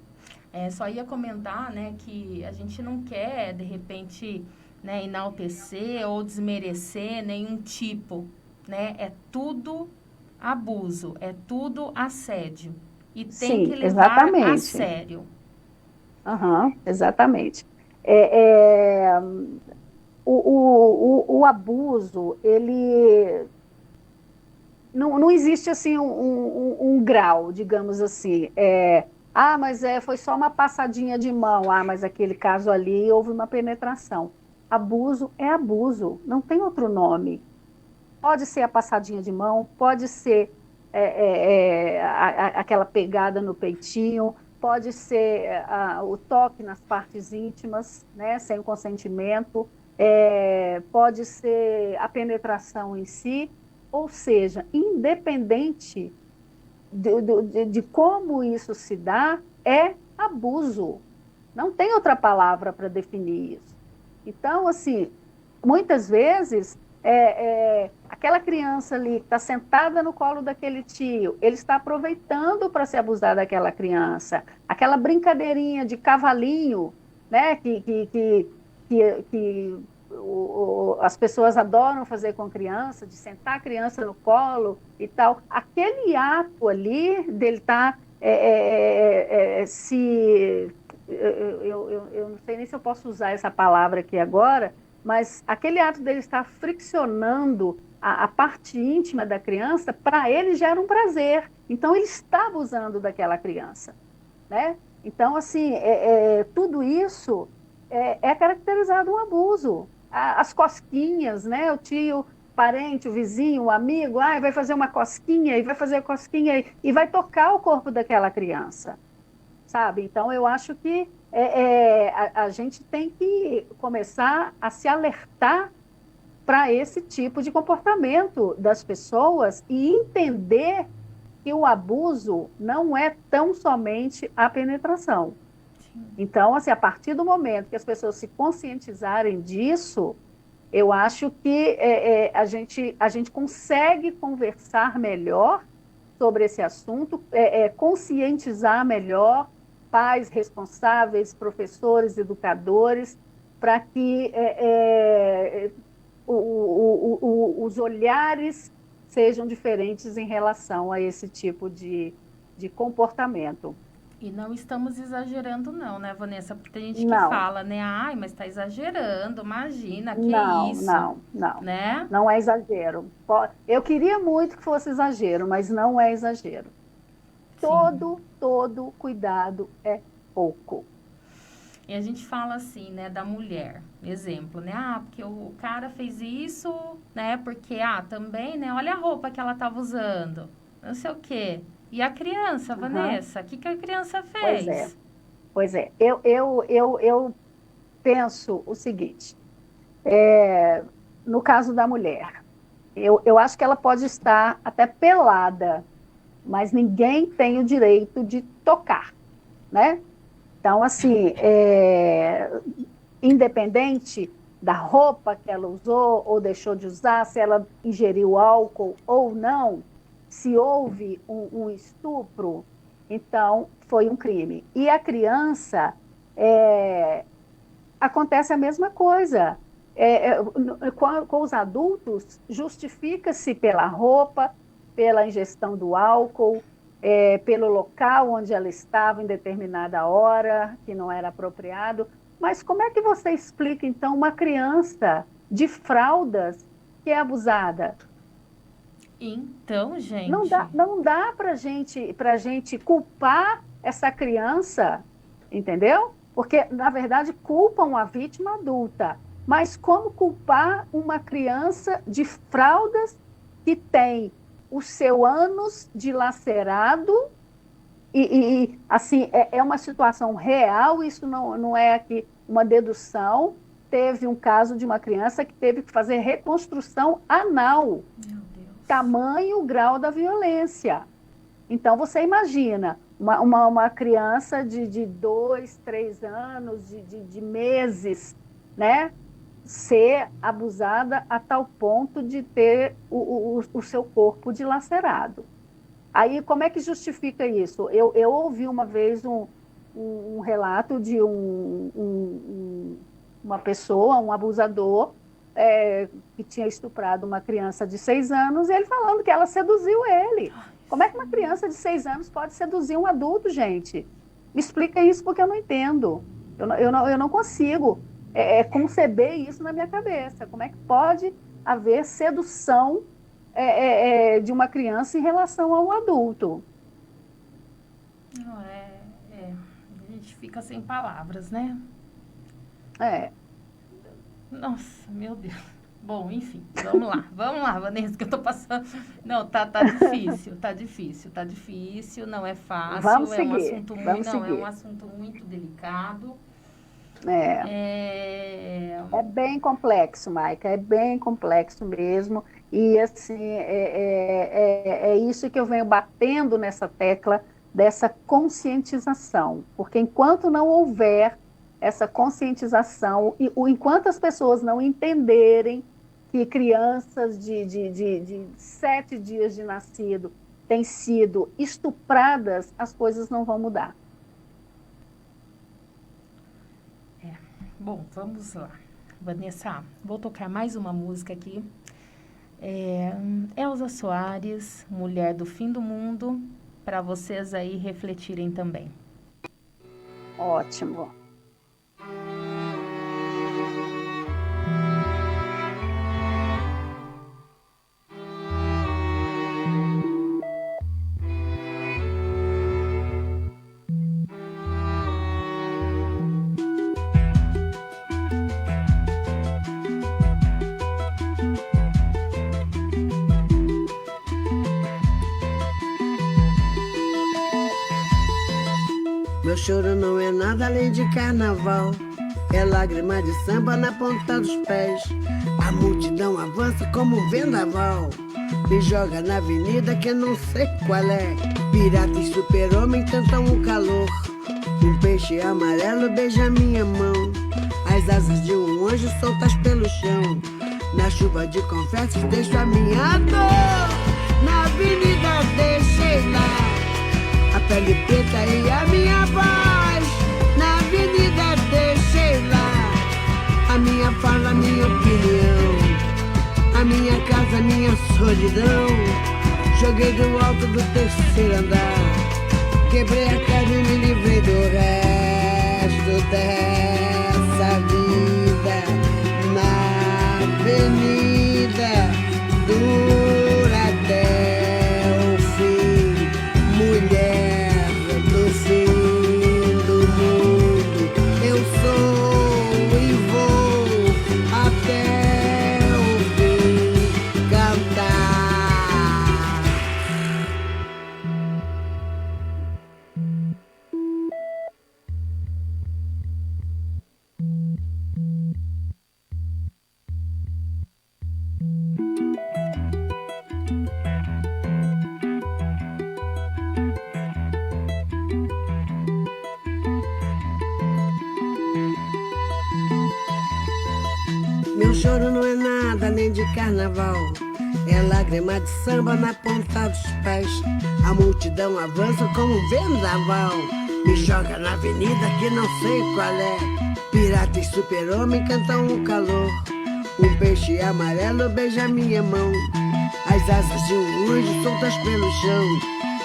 Só ia comentar, né, que a gente não quer, de repente, né, enaltecer ou desmerecer nenhum tipo, né? É tudo abuso, é tudo assédio. E tem que Sim, levar a exatamente. sério. Aham, exatamente. É, é, o abuso, ele não existe assim um grau, digamos assim. Mas foi só uma passadinha de mão. Ah, mas aquele caso ali houve uma penetração. Abuso é abuso, não tem outro nome. Pode ser a passadinha de mão, pode ser aquela pegada no peitinho, pode ser o toque nas partes íntimas, né, sem o consentimento, pode ser a penetração em si, ou seja, independente de como isso se dá, é abuso. Não tem outra palavra para definir isso. Então, assim, muitas vezes, aquela criança ali que está sentada no colo daquele tio, ele está aproveitando para se abusar daquela criança. Aquela brincadeirinha de cavalinho, né, que as pessoas adoram fazer com criança, de sentar a criança no colo e tal. Aquele ato ali dele estar se eu não sei nem se eu posso usar essa palavra aqui agora, mas aquele ato dele estar friccionando a parte íntima da criança, para ele já era um prazer. Então, ele está abusando daquela criança, né? Então, assim, tudo isso é caracterizado um abuso. As cosquinhas, né? O tio, parente, o vizinho, o amigo, vai fazer uma cosquinha, e vai fazer a cosquinha, e vai tocar o corpo daquela criança, sabe? Então, eu acho que a gente tem que começar a se alertar para esse tipo de comportamento das pessoas e entender que o abuso não é tão somente a penetração. Então, assim, a partir do momento que as pessoas se conscientizarem disso, eu acho que a gente consegue conversar melhor sobre esse assunto, conscientizar melhor pais responsáveis, professores, educadores, para que os olhares sejam diferentes em relação a esse tipo de comportamento. E não estamos exagerando não, né, Vanessa? Porque tem gente que Não. fala, né? Ai, mas está exagerando, imagina, que Não, isso? não. Né? Não é exagero. Eu queria muito que fosse exagero, mas não é exagero. Sim. Todo cuidado é pouco. E a gente fala assim, né, da mulher, exemplo, né? Porque o cara fez isso, né? Porque, também, né? Olha a roupa que ela estava usando, não sei o quê. E a criança, Vanessa, o que a criança fez? Pois é. Eu penso o seguinte, no caso da mulher, eu acho que ela pode estar até pelada, mas ninguém tem o direito de tocar, né? Então, assim, independente da roupa que ela usou ou deixou de usar, se ela ingeriu álcool ou não, se houve um estupro, então foi um crime. E a criança, acontece a mesma coisa. Com os adultos, justifica-se pela roupa, pela ingestão do álcool, pelo local onde ela estava em determinada hora, que não era apropriado. Mas como é que você explica, então, uma criança de fraldas que é abusada? Então, gente... Não dá para gente culpar essa criança, entendeu? Porque, na verdade, culpam a vítima adulta. Mas como culpar uma criança de fraldas que tem o seu ânus dilacerado assim, é uma situação real, isso não é aqui uma dedução. Teve um caso de uma criança que teve que fazer reconstrução anal. Meu Deus. Tamanho, grau da violência. Então, você imagina, uma criança de 2, 3 anos, de meses, né? Ser abusada a tal ponto de ter o seu corpo dilacerado. Aí, como é que justifica isso? Eu ouvi uma vez um relato de uma pessoa, um abusador, que tinha estuprado uma criança de 6 anos, e ele falando que ela seduziu ele. Como é que uma criança de 6 anos pode seduzir um adulto, gente? Me explica isso, porque eu não entendo. Eu não consigo conceber isso na minha cabeça. Como é que pode haver sedução de uma criança em relação a um adulto? Não, a gente fica sem palavras, né? Nossa, meu Deus. Bom, enfim, vamos lá, Vanessa, que eu tô passando. Não, tá difícil, não é fácil, Vamos é seguir, um assunto vamos muito, seguir. é um assunto muito delicado. É bem complexo, Maica, é bem complexo mesmo. E, assim, é isso que eu venho batendo nessa tecla dessa conscientização. Porque enquanto não houver essa conscientização, enquanto as pessoas não entenderem que crianças de 7 dias de nascido têm sido estupradas, as coisas não vão mudar. Bom, vamos lá. Vanessa, vou tocar mais uma música aqui. Elza Soares, Mulher do Fim do Mundo, para vocês aí refletirem também. Ótimo. Meu choro não é nada além de carnaval. É lágrima de samba na ponta dos pés. A multidão avança como um vendaval. Me joga na avenida que eu não sei qual é. Pirata e super-homem tentam o calor. Um peixe amarelo beija minha mão. As asas de um anjo soltas pelo chão. Na chuva de confetes deixo a minha dor. Na avenida deixei lá a pele preta e a minha voz. Na avenida deixei lá a minha fala, a minha opinião, a minha casa, a minha solidão. Joguei do alto do terceiro andar, quebrei a cara e me livrei do resto dessa vida. Na avenida dura até o fim, mulher do fim do mundo. Eu sou e vou até o fim cantar. Meu choro não é nada além de carnaval. É lágrima de samba na ponta dos pés. A multidão avança como um vendaval. Me joga na avenida que não sei qual é. Pirata e super-homem cantam o calor. Um peixe amarelo beija minha mão. As asas de um anjo soltas pelo chão.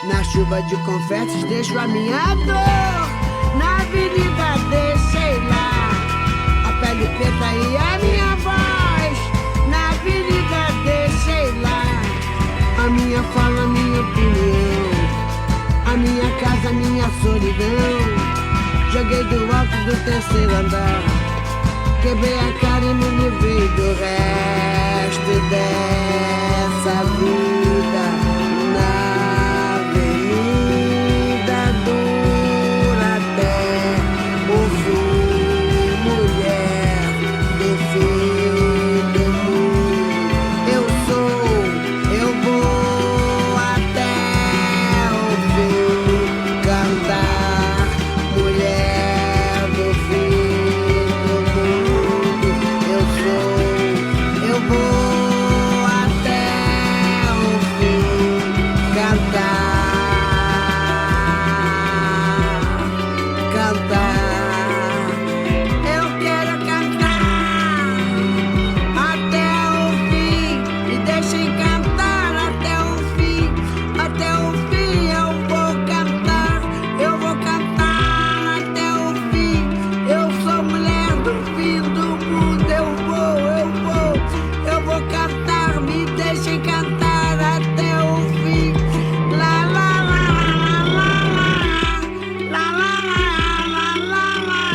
Na chuva de confetes deixo a minha dor. Na avenida deixei lá a pele preta e a minha voz. Na avenida deixei lá a minha fala, a minha opinião, a minha casa, a minha solidão. Joguei do alto do terceiro andar, quebrei a cara e me livrei do resto dessa vida. Na avenida dura até o fim, mulher do fim do mundo. Eu sou, eu vou até o fim cantar, mulher do fim do mundo. Eu sou, eu vou até o fim cantar, cantar. Eu quero cantar até o fim. Me deixem cantar até o fim. Até o fim eu vou cantar. Eu vou cantar até o fim. Eu sou mulher do fim do mundo. Eu vou cantar. Me deixem cantar até o fim. Lá, lá, lá, lá, lá, lá, lá, lá, lá, lá, lá.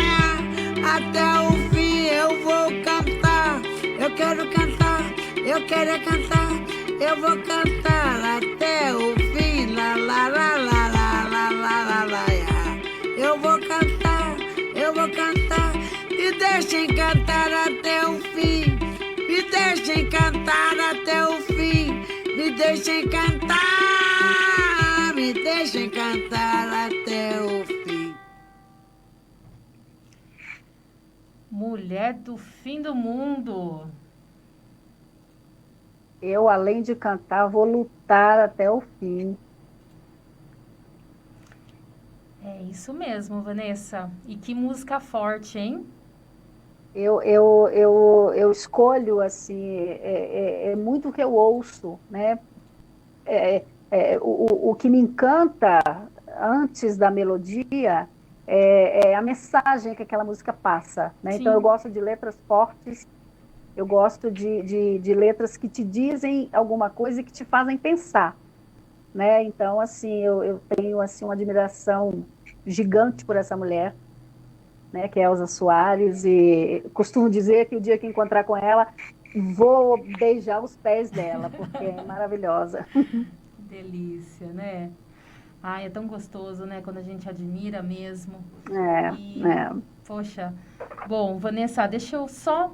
Até o fim eu vou cantar. Eu quero cantar. Eu quero é cantar. Eu vou cantar até o fim. Lá, lá, lá, lá, lá, lá, lá, lá, lá, lá. Eu vou cantar. Eu vou cantar. Me deixem cantar até o fim. Me deixem cantar até o fim. Me deixem cantar. Me deixem cantar até o fim. Mulher do fim do mundo. Eu, além de cantar, vou lutar até o fim. É isso mesmo, Vanessa. E que música forte, hein? Eu escolho, assim, é muito o que eu ouço, né? O que me encanta antes da melodia é a mensagem que aquela música passa, né? Sim. Então eu gosto de letras fortes, eu gosto de letras que te dizem alguma coisa e que te fazem pensar, né? Então, assim, eu tenho assim, uma admiração gigante por essa mulher, né, que é Elza Soares, e costumo dizer que o dia que encontrar com ela, vou beijar os pés dela, porque é maravilhosa. Que delícia, né? Ai, é tão gostoso, né? Quando a gente admira mesmo. E, É. poxa, bom, Vanessa, deixa eu só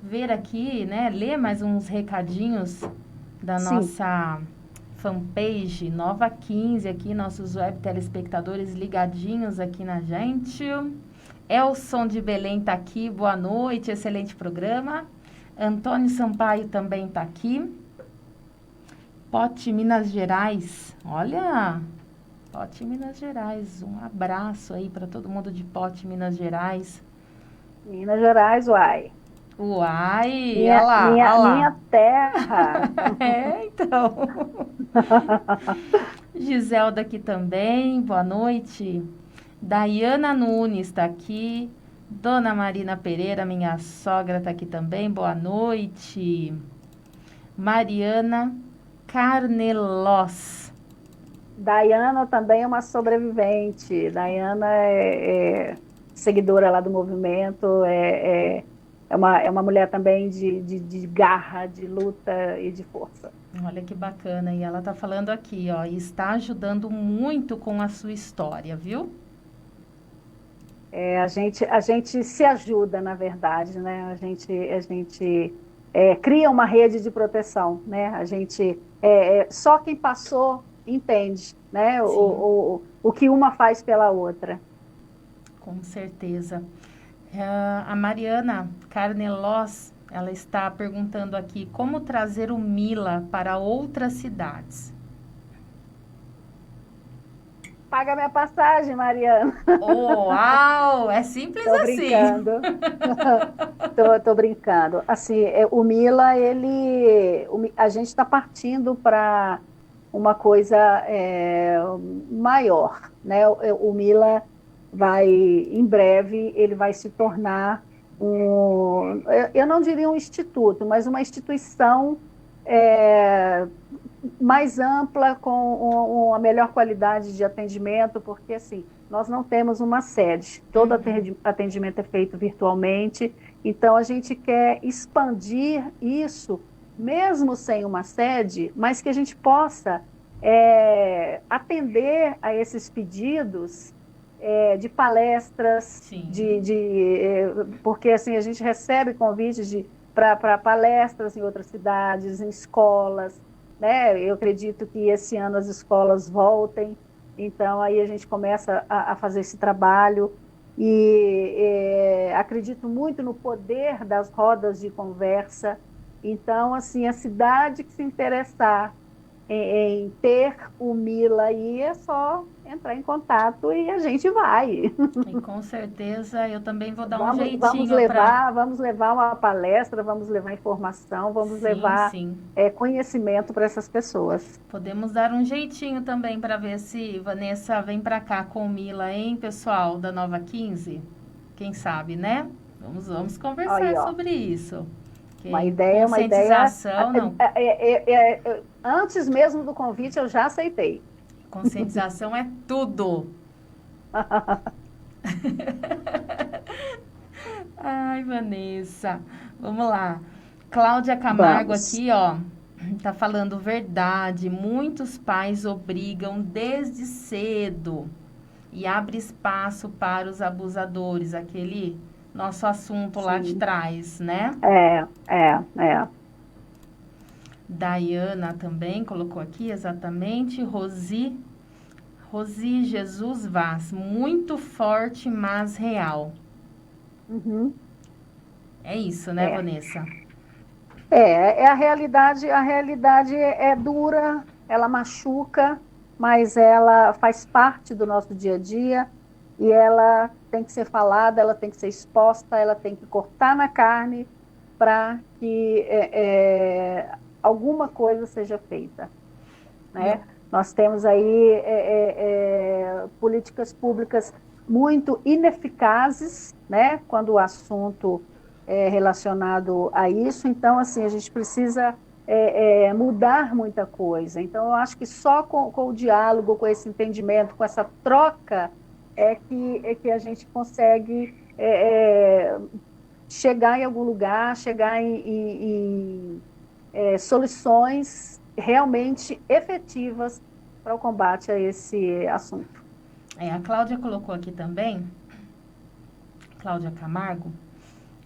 ver aqui, né? Ler mais uns recadinhos da Sim. nossa fanpage Nova 15 aqui, nossos web telespectadores ligadinhos aqui na gente. Elson de Belém tá aqui, boa noite, excelente programa. Antônio Sampaio também tá aqui. Pote Minas Gerais, olha, Pote Minas Gerais, um abraço aí para todo mundo de Pote Minas Gerais. Minas Gerais, uai. Uai, olha lá, olha lá. Minha terra. É, então. Giselda aqui também, boa noite. Daiana Nunes está aqui. Dona Marina Pereira, minha sogra, está aqui também, boa noite. Mariana Carnelos. Daiana também é uma sobrevivente. Daiana é seguidora lá do movimento, é uma mulher também de garra, de luta e de força. Olha que bacana. E ela está falando aqui, ó, e está ajudando muito com a sua história, viu? A gente se ajuda, na verdade, né? A gente cria uma rede de proteção, né? A gente só quem passou entende, né? O que uma faz pela outra. Com certeza. A Mariana Carnelos, ela está perguntando aqui como trazer o Mila para outras cidades. Paga minha passagem, Mariana. Uau! É simples Tô assim. Brincando. Tô brincando. Assim, o Mila, a gente está partindo para uma coisa maior, né? O Mila em breve, ele vai se tornar eu não diria um instituto, mas uma instituição mais ampla, com uma melhor qualidade de atendimento, porque assim, nós não temos uma sede, todo atendimento é feito virtualmente, então a gente quer expandir isso, mesmo sem uma sede, mas que a gente possa atender a esses pedidos de palestras, porque assim, a gente recebe convites para palestras em outras cidades, em escolas, né? Eu acredito que esse ano as escolas voltem, então aí a gente começa a fazer esse trabalho e acredito muito no poder das rodas de conversa. Então, assim, a cidade que se interessar em ter o Mila aí é só entrar em contato e a gente vai. E com certeza eu também vou dar um jeitinho vamos levar uma palestra, vamos levar informação, vamos levar conhecimento para essas pessoas. Podemos dar um jeitinho também para ver se Vanessa vem para cá com o Mila, hein, pessoal da Nova 15? Quem sabe, né? Vamos conversar aí, sobre isso. Uma ideia. Não. Antes mesmo do convite, eu já aceitei. Conscientização é tudo. Ai, Vanessa. Vamos lá. Cláudia Camargo aqui, ó. Tá falando verdade. Muitos pais obrigam desde cedo e abre espaço para os abusadores. Aquele nosso assunto lá de trás, né? Daiana também colocou aqui, exatamente. Rosi Jesus Vaz, muito forte, mas real. Uhum. É isso, né, Vanessa? A realidade é dura, ela machuca, mas ela faz parte do nosso dia a dia e ela tem que ser falada, ela tem que ser exposta, ela tem que cortar na carne para que alguma coisa seja feita, né? Nós temos aí políticas públicas muito ineficazes, né, quando o assunto é relacionado a isso. Então, assim, a gente precisa mudar muita coisa. Então, eu acho que só com o diálogo, com esse entendimento, com essa troca, que a gente consegue chegar em algum lugar, chegar em soluções realmente efetivas para o combate a esse assunto. A Cláudia colocou aqui também, Cláudia Camargo,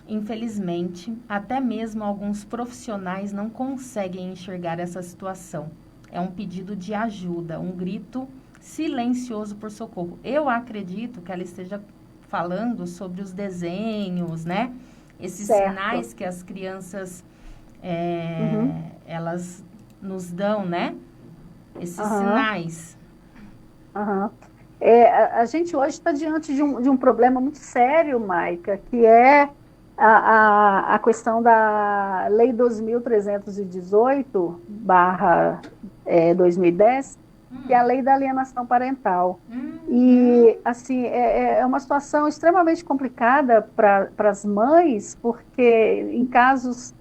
infelizmente, até mesmo alguns profissionais não conseguem enxergar essa situação. É um pedido de ajuda, um grito silencioso por socorro. Eu acredito que ela esteja falando sobre os desenhos, né? Esses sinais que as crianças, elas nos dão, né? Esses sinais. A gente hoje está diante de um problema muito sério, Maica, que é a questão da Lei 2.318/2010, que é a Lei da Alienação Parental. E, assim, é uma situação extremamente complicada para as mães, porque em casos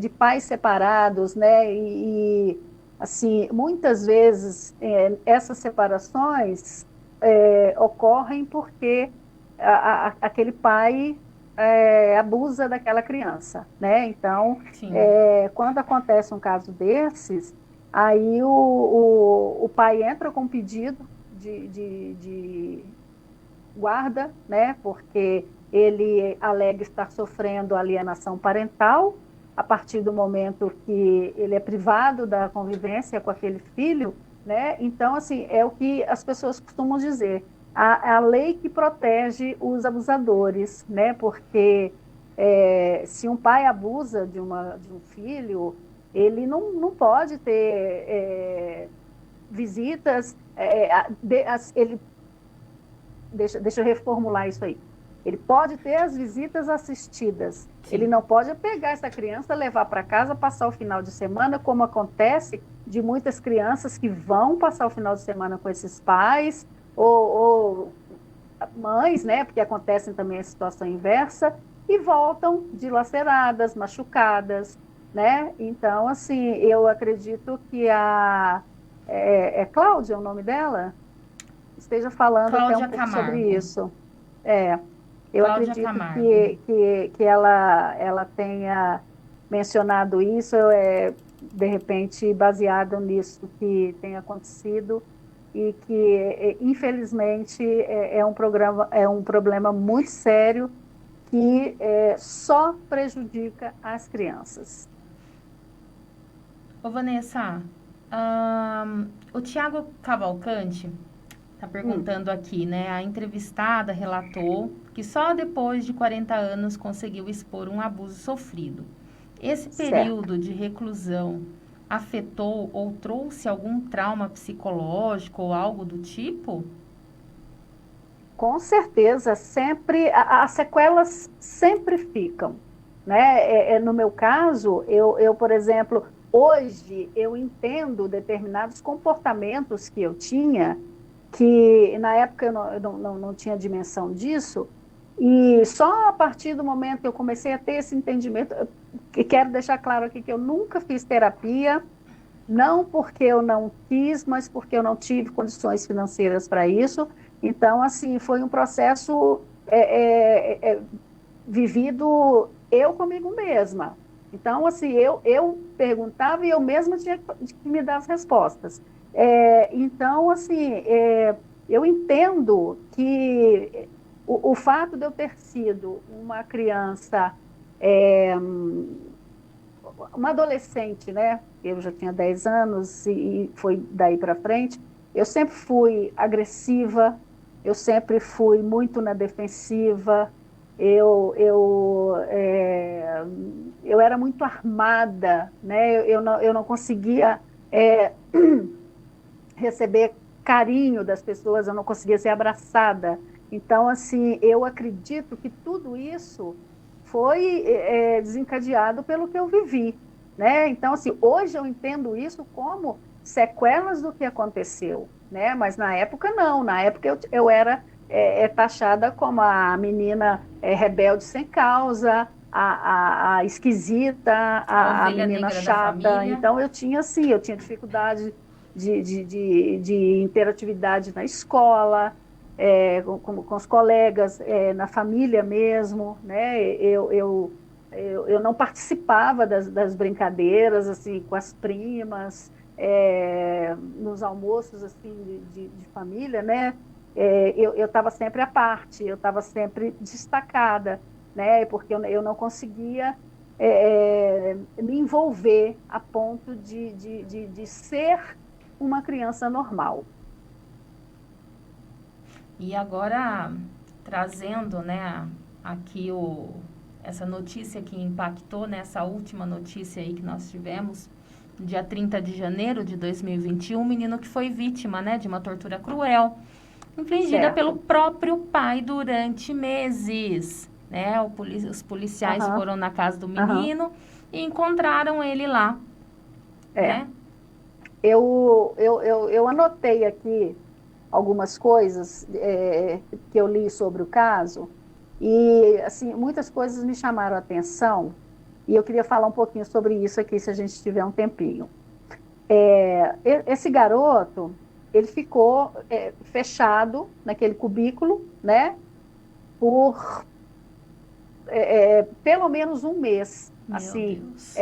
de pais separados, né, e assim, muitas vezes essas separações ocorrem porque aquele pai abusa daquela criança, né? Então, quando acontece um caso desses, aí o pai entra com pedido de guarda, né? Porque ele alega estar sofrendo alienação parental a partir do momento que ele é privado da convivência com aquele filho, né? Então, assim, é o que as pessoas costumam dizer. A lei que protege os abusadores, né? Porque se um pai abusa de um filho, ele não pode ter visitas. Deixa eu reformular isso aí. Ele pode ter as visitas assistidas. Sim. Ele não pode pegar essa criança, levar para casa, passar o final de semana, como acontece de muitas crianças que vão passar o final de semana com esses pais, ou mães, né, porque acontecem também a situação inversa, e voltam dilaceradas, machucadas, né? Então, assim, eu acredito que Cláudia, o nome dela? Esteja falando Cláudia até um pouco Camargo. sobre isso. Eu Cláudia acredito Camargo. que ela tenha mencionado isso, de repente, baseado nisso que tem acontecido, e que, infelizmente, é um problema muito sério que só prejudica as crianças. Ô, Vanessa, o Tiago Cavalcante está perguntando aqui, né? A entrevistada relatou que só depois de 40 anos conseguiu expor um abuso sofrido. Esse período de reclusão afetou ou trouxe algum trauma psicológico ou algo do tipo? Com certeza, sempre, as sequelas sempre ficam, né? No meu caso, eu, por exemplo, hoje eu entendo determinados comportamentos que eu tinha, que na época eu não tinha dimensão disso, e só a partir do momento que eu comecei a ter esse entendimento, que quero deixar claro aqui que eu nunca fiz terapia, não porque eu não quis, mas porque eu não tive condições financeiras para isso. Então, assim, foi um processo vivido eu comigo mesma. Então, assim, eu perguntava e eu mesma tinha que me dar as respostas. Então, assim, eu entendo que o fato de eu ter sido uma criança, uma adolescente, né? Eu já tinha 10 anos e foi daí para frente. Eu sempre fui agressiva, eu sempre fui muito na defensiva, eu era muito armada, né? Eu não conseguia receber carinho das pessoas, eu não conseguia ser abraçada. Então, assim, eu acredito que tudo isso foi desencadeado pelo que eu vivi, né? Então, assim, hoje eu entendo isso como sequelas do que aconteceu, né? Mas na época não, na época eu era é taxada como a menina rebelde sem causa, a esquisita, a ovelha menina negra da chata. família. Então, eu tinha dificuldade de interatividade na escola, com os colegas, na família mesmo, né? Eu não participava das brincadeiras, assim, com as primas, nos almoços, assim, de família, né? Eu estava sempre à parte, eu estava sempre destacada, né? Porque eu não conseguia me envolver a ponto de ser uma criança normal. E agora, trazendo, né, aqui essa notícia que impactou, né, essa última notícia aí que nós tivemos, no dia 30 de janeiro de 2021, um menino que foi vítima, né, de uma tortura cruel, infligida Certo. pelo próprio pai durante meses, né? Os policiais Aham. foram na casa do menino e encontraram ele lá, É. né? Eu anotei aqui algumas coisas que eu li sobre o caso e, assim, muitas coisas me chamaram a atenção e eu queria falar um pouquinho sobre isso aqui, se a gente tiver um tempinho. Esse garoto, ele ficou fechado naquele cubículo, né, por pelo menos um mês, Meu assim, Deus.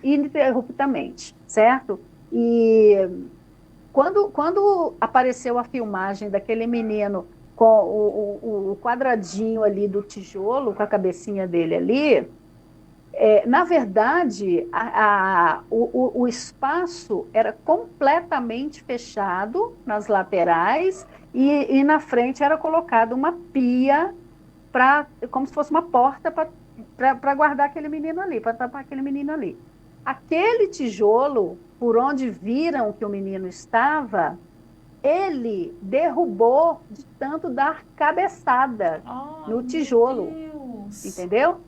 ininterruptamente, certo? E quando apareceu a filmagem daquele menino com o quadradinho ali do tijolo, com a cabecinha dele ali, na verdade, o espaço era completamente fechado nas laterais e na frente era colocada uma pia, como se fosse uma porta para guardar aquele menino ali, para tapar aquele menino ali. Aquele tijolo, por onde viram que o menino estava, ele derrubou de tanto dar cabeçada no tijolo. Meu Deus. Entendeu?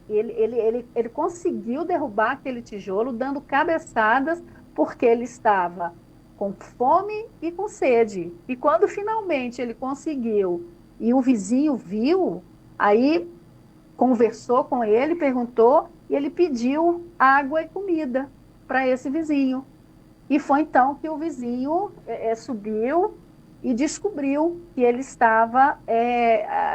Ele conseguiu derrubar aquele tijolo dando cabeçadas porque ele estava com fome e com sede. E quando finalmente ele conseguiu e o vizinho viu, aí conversou com ele, perguntou e ele pediu água e comida para esse vizinho. E foi então que o vizinho subiu e descobriu que ele estava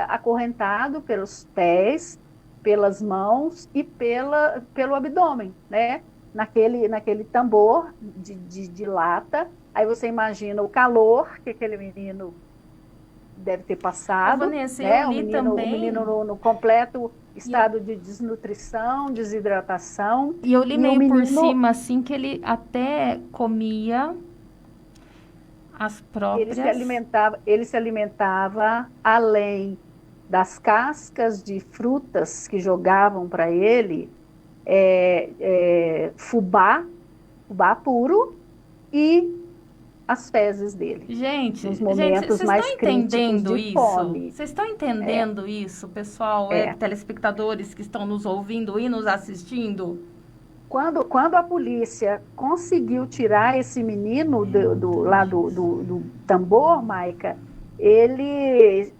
acorrentado pelos pés, pelas mãos e pelo abdômen, né? Naquele tambor de lata. Aí você imagina o calor que aquele menino deve ter passado, Vanessa, né? eu li O também. menino no completo estado de desnutrição, desidratação. E eu li E o meio por menino- cima, assim, que ele até comia as próprias... Ele se alimentava além das cascas de frutas que jogavam para ele, fubá puro e as fezes dele. Gente, Nos momentos vocês mais estão críticos entendendo de isso? fome. Vocês estão entendendo isso, pessoal, telespectadores que estão nos ouvindo e nos assistindo? Quando a polícia conseguiu tirar esse menino lá do tambor, Maica,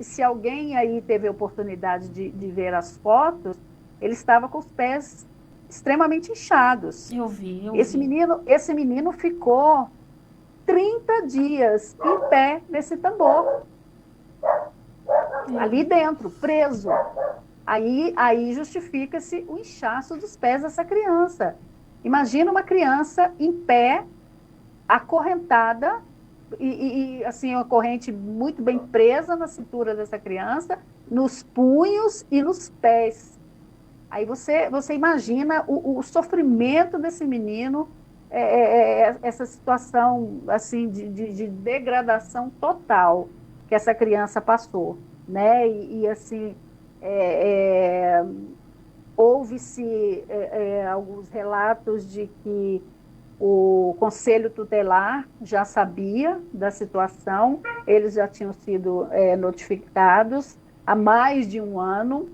se alguém aí teve a oportunidade de ver as fotos, ele estava com os pés extremamente inchados. Eu vi. Esse menino ficou 30 dias em pé nesse tambor, ali dentro, preso. Aí justifica-se o inchaço dos pés dessa criança. Imagina uma criança em pé, acorrentada, e assim, uma corrente muito bem presa na cintura dessa criança, nos punhos e nos pés. Aí você imagina o sofrimento desse menino, essa situação assim, de degradação total que essa criança passou, né? Assim, houve-se alguns relatos de que o Conselho Tutelar já sabia da situação, eles já tinham sido notificados há mais de um ano,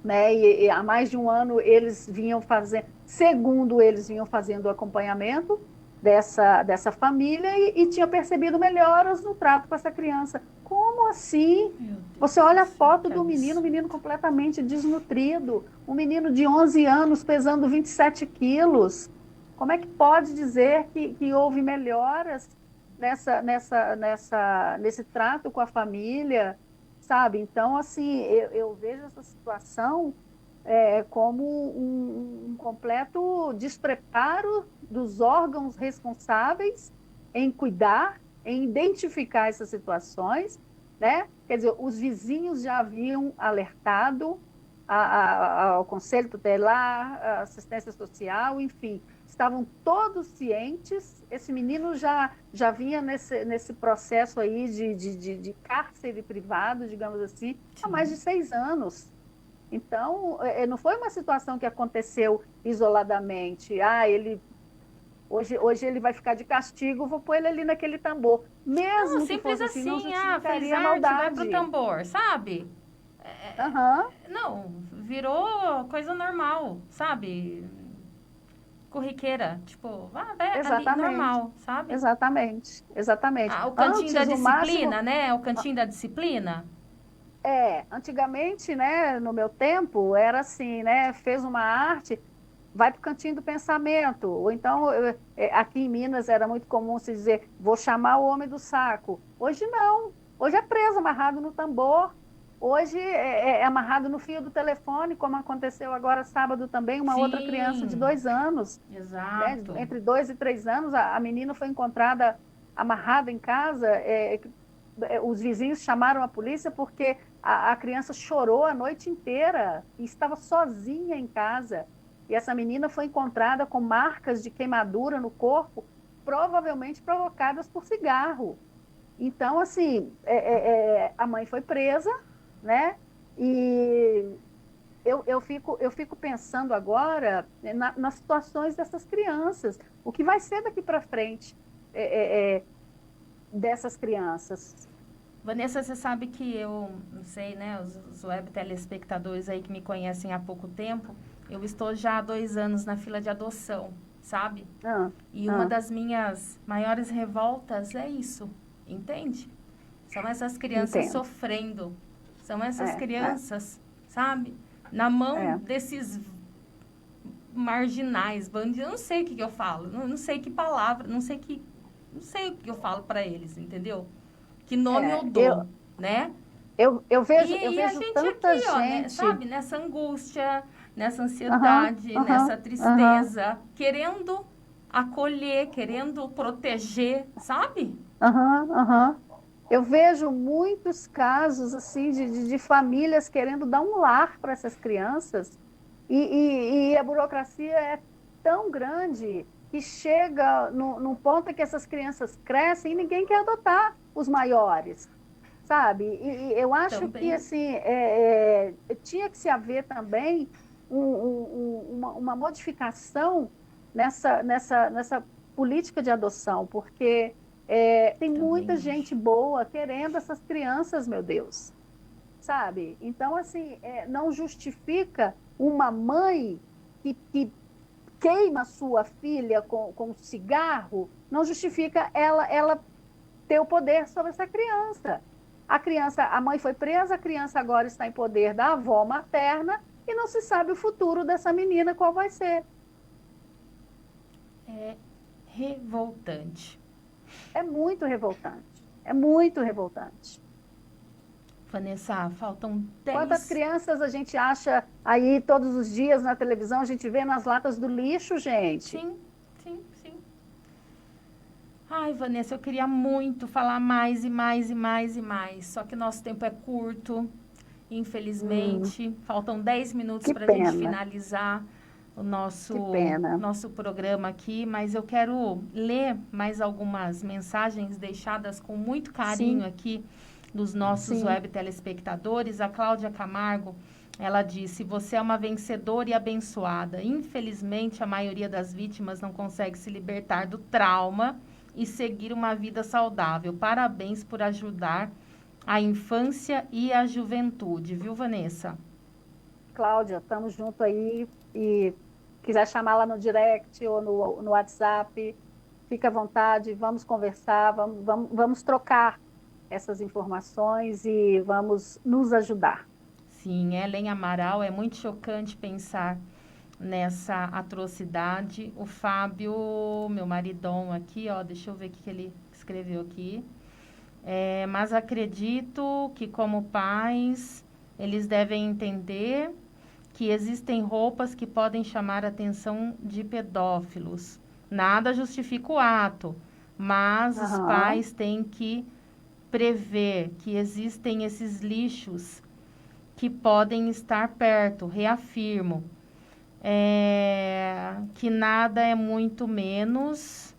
né? E há mais de um ano eles vinham fazendo, segundo eles vinham fazendo o acompanhamento dessa família e tinha percebido melhoras no trato com essa criança. Como assim? Meu Deus Você olha a do céu, foto que do menino, absurdo. um menino completamente desnutrido, um menino de 11 anos pesando 27 quilos. Como é que pode dizer que houve melhoras nesse trato com a família, sabe? Então, assim, eu vejo essa situação como um completo despreparo dos órgãos responsáveis em cuidar, em identificar essas situações, né? Quer dizer, os vizinhos já haviam alertado ao Conselho Tutelar, à assistência social, enfim, estavam todos cientes. Esse menino já vinha nesse processo aí de cárcere privado, digamos assim, há mais de 6 anos. Então, não foi uma situação que aconteceu isoladamente. Hoje ele vai ficar de castigo, vou pôr ele ali naquele tambor. Não, Mesmo que simples fosse assim, não assim, fez justificaria a arte, vai pro maldade. tambor, sabe? Aham, Não, virou coisa normal, sabe? Corriqueira, tipo, vai ali, exatamente. normal, sabe? Exatamente. O cantinho da Antes, o disciplina, máximo, né? O cantinho da disciplina. antigamente, né, no meu tempo, era assim, né, fez uma arte, vai para o cantinho do pensamento. Ou então, aqui em Minas era muito comum se dizer, vou chamar o homem do saco. Hoje não. Hoje é preso, amarrado no tambor. Hoje é amarrado no fio do telefone, como aconteceu agora sábado também, uma outra criança de Sim, 2 anos, né? exato. Entre 2 e 3 anos, a menina foi encontrada amarrada em casa. Os vizinhos chamaram a polícia porque a criança chorou a noite inteira e estava sozinha em casa. E essa menina foi encontrada com marcas de queimadura no corpo, provavelmente provocadas por cigarro. Então, assim, a mãe foi presa, né? E eu fico pensando agora nas situações dessas crianças. O que vai ser daqui para frente dessas crianças? Vanessa, você sabe que eu, não sei, né? Os web telespectadores aí que me conhecem há pouco tempo, eu estou já há 2 anos na fila de adoção, sabe? E uma das minhas maiores revoltas é isso, entende? São essas crianças Entendo. sofrendo, são essas É, crianças, sabe? Na mão é. desses marginais, bandidos, eu não sei o que eu falo, não sei que palavra, não sei o que eu falo para eles, entendeu? Que nome eu dou, né? Eu vejo, E eu a vejo gente tanta aqui, ó, né, gente. sabe, nessa angústia, nessa ansiedade, nessa tristeza, querendo acolher, querendo proteger, sabe? Aham. Eu vejo muitos casos assim de famílias querendo dar um lar para essas crianças e a burocracia é tão grande que chega num ponto em que essas crianças crescem e ninguém quer adotar os maiores, sabe? E eu acho que Também. assim tinha que se haver também uma modificação nessa política de adoção, porque tem muita Também gente acho. boa querendo essas crianças, meu Deus, sabe? Então, assim, não justifica uma mãe que queima sua filha com cigarro, não justifica ela ter o poder sobre essa criança. A mãe foi presa, a criança agora está em poder da avó materna e não se sabe o futuro dessa menina, qual vai ser. É revoltante. É muito revoltante. É muito revoltante. Vanessa, faltam 10... Quantas crianças a gente acha aí todos os dias na televisão, a gente vê nas latas do lixo, gente? Sim. Ai, Vanessa, eu queria muito falar mais e mais e mais e mais, só que nosso tempo é curto, infelizmente. Faltam 10 minutos Que para a gente pena. finalizar o Que pena. nosso programa aqui, mas eu quero ler mais algumas mensagens deixadas com muito carinho Sim. aqui dos nossos Sim. web telespectadores. A Cláudia Camargo, ela disse: você é uma vencedora e abençoada. Infelizmente, a maioria das vítimas não consegue se libertar do trauma e seguir uma vida saudável. Parabéns por ajudar a infância e a juventude, viu, Vanessa? Cláudia, estamos junto aí e quiser chamar lá no direct ou no WhatsApp, fica à vontade, vamos conversar, vamos trocar essas informações e vamos nos ajudar. Sim, Helen Amaral, é muito chocante pensar nessa atrocidade. O Fábio, meu maridão aqui, ó, deixa eu ver o que ele escreveu aqui. Mas acredito que, como pais, eles devem entender que existem roupas que podem chamar a atenção de pedófilos. Nada justifica o ato, mas os pais têm que prever que existem esses lixos que podem estar perto. Reafirmo que nada é muito menos,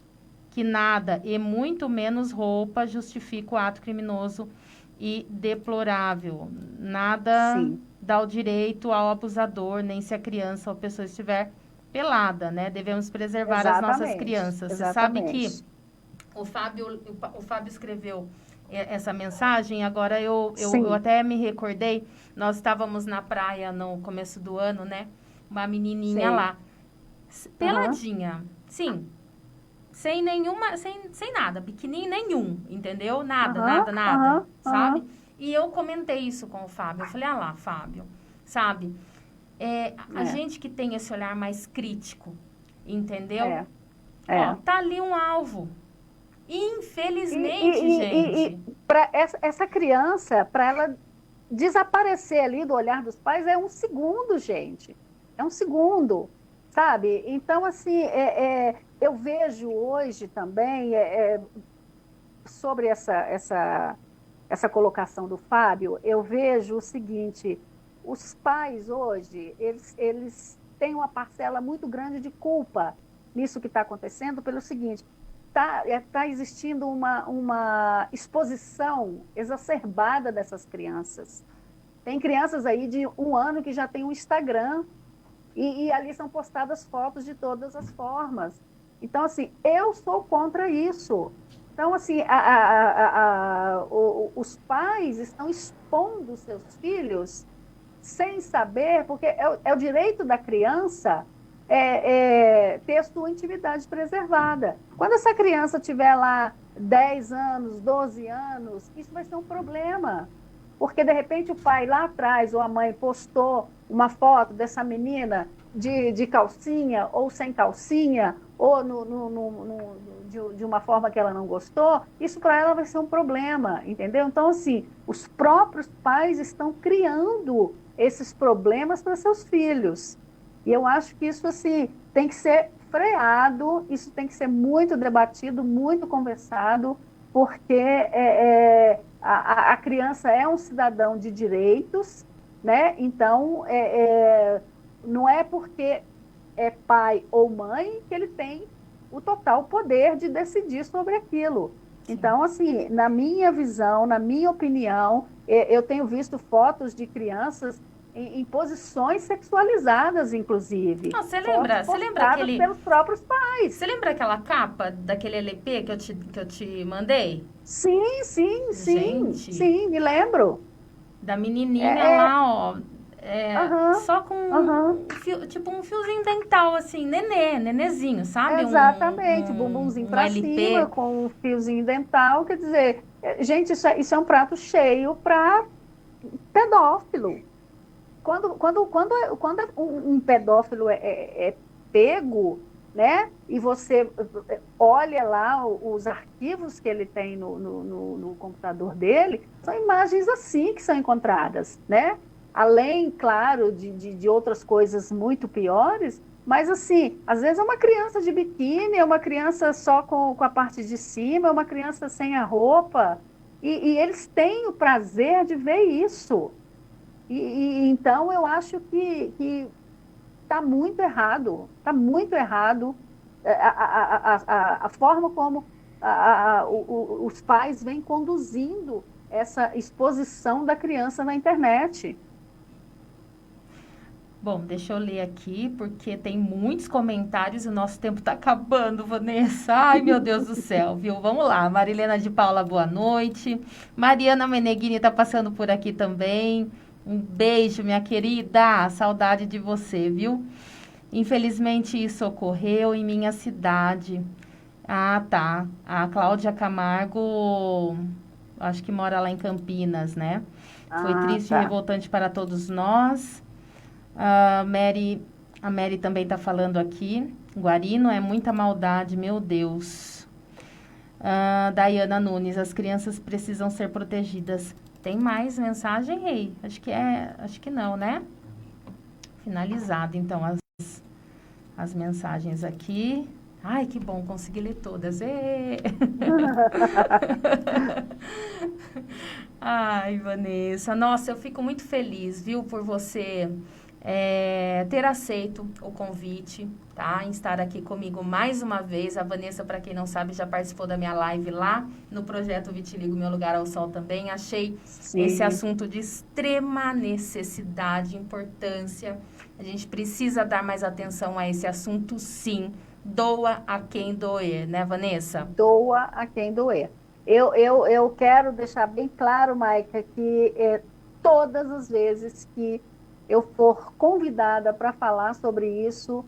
que nada e muito menos roupa justifica o ato criminoso e deplorável. Nada Sim. dá o direito ao abusador, nem se a criança ou a pessoa estiver pelada, né? Devemos preservar as nossas crianças. Você sabe que o Fábio escreveu essa mensagem, agora eu até me recordei, nós estávamos na praia no começo do ano, né? Uma menininha lá, peladinha, sim, sem nenhuma, sem nada, biquíni nenhum, entendeu? Nada, sabe? E eu comentei isso com o Fábio, eu falei, lá, Fábio, sabe? A gente que tem esse olhar mais crítico, entendeu? Ó, tá ali um alvo. Infelizmente, gente. Para essa criança, para ela desaparecer ali do olhar dos pais, é um segundo, gente. É um segundo, sabe? Então, assim, eu vejo hoje também, sobre essa colocação do Fábio, eu vejo o seguinte: os pais hoje, eles têm uma parcela muito grande de culpa nisso que está acontecendo, pelo seguinte: tá existindo uma exposição exacerbada dessas crianças. Tem crianças aí de 1 ano que já tem um Instagram e ali são postadas fotos de todas as formas. Então, assim, eu sou contra isso. Então, assim, os pais estão expondo seus filhos sem saber, porque é o direito da criança ter a sua intimidade preservada. Quando essa criança tiver lá 10 anos, 12 anos, isso vai ser um problema. Porque, de repente, o pai lá atrás, ou a mãe, postou uma foto dessa menina de calcinha ou sem calcinha, ou de uma forma que ela não gostou, isso para ela vai ser um problema, entendeu? Então, assim, os próprios pais estão criando esses problemas para seus filhos. E eu acho que isso, assim, tem que ser freado, isso tem que ser muito debatido, muito conversado, porque a criança é um cidadão de direitos, né? Então, não é porque é pai ou mãe que ele tem o total poder de decidir sobre aquilo. Sim. Então, assim, na minha visão, na minha opinião, eu tenho visto fotos de crianças em posições sexualizadas, inclusive. Você lembra aquele... pelos próprios pais. Você lembra aquela capa daquele LP que eu te mandei? Sim, me lembro. Da menininha lá, ó, só com tipo um fiozinho dental, assim, nenezinho, sabe? Exatamente, bumbumzinho pra cima, com um fiozinho dental, quer dizer, gente, isso é um prato cheio para pedófilo. Quando um pedófilo é pego, né, e você olha lá os arquivos que ele tem no computador dele, são imagens assim que são encontradas, né? Além, claro, de outras coisas muito piores, mas assim, às vezes é uma criança de biquíni, é uma criança só com a parte de cima, é uma criança sem a roupa, e eles têm o prazer de ver isso. Então, eu acho que está muito errado, a forma como os pais vêm conduzindo essa exposição da criança na internet. Bom, deixa eu ler aqui, porque tem muitos comentários e o nosso tempo está acabando, Vanessa. Ai, meu Deus do céu, viu? Vamos lá. Marilena de Paula, boa noite. Mariana Meneghini está passando por aqui também. Um beijo, minha querida. Saudade de você, viu? Infelizmente, isso ocorreu em minha cidade. Ah, tá. A Cláudia Camargo, acho que mora lá em Campinas, né? Foi Ah, triste e tá. revoltante para todos nós. A Mary também está falando aqui. Guarino é muita maldade, meu Deus. Daiana Nunes, as crianças precisam ser protegidas. Tem mais mensagem, Rei? Acho que não, né? Finalizado, então, as mensagens aqui. Ai, que bom, consegui ler todas. Ê! Ai, Vanessa, nossa, eu fico muito feliz, viu, por você ter aceito o convite, tá? Em estar aqui comigo mais uma vez. A Vanessa, para quem não sabe, já participou da minha live lá no projeto Vitiligo Meu Lugar ao Sol também. Achei esse Sim. assunto de extrema necessidade, importância. A gente precisa dar mais atenção a esse assunto, sim. Doa a quem doer, né, Vanessa? Doa a quem doer. Eu quero deixar bem claro, Maica, que todas as vezes que eu for convidada para falar sobre isso,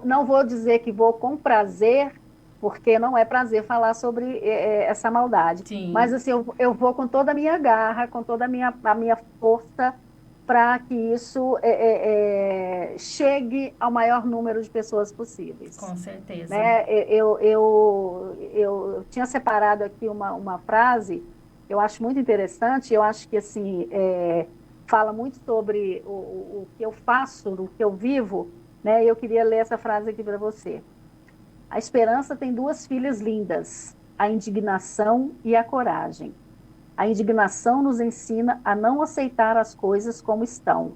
não vou dizer que vou com prazer, porque não é prazer falar sobre essa maldade, mas Sim, assim, eu vou com toda a minha garra, com toda a minha força, para que isso chegue ao maior número de pessoas possíveis, com certeza. né? Eu tinha separado aqui uma frase, eu acho muito interessante, eu acho que assim, fala muito sobre o que eu faço, o que eu vivo, né? E eu queria ler essa frase aqui para você. A esperança tem duas filhas lindas, a indignação e a coragem. A indignação nos ensina a não aceitar as coisas como estão,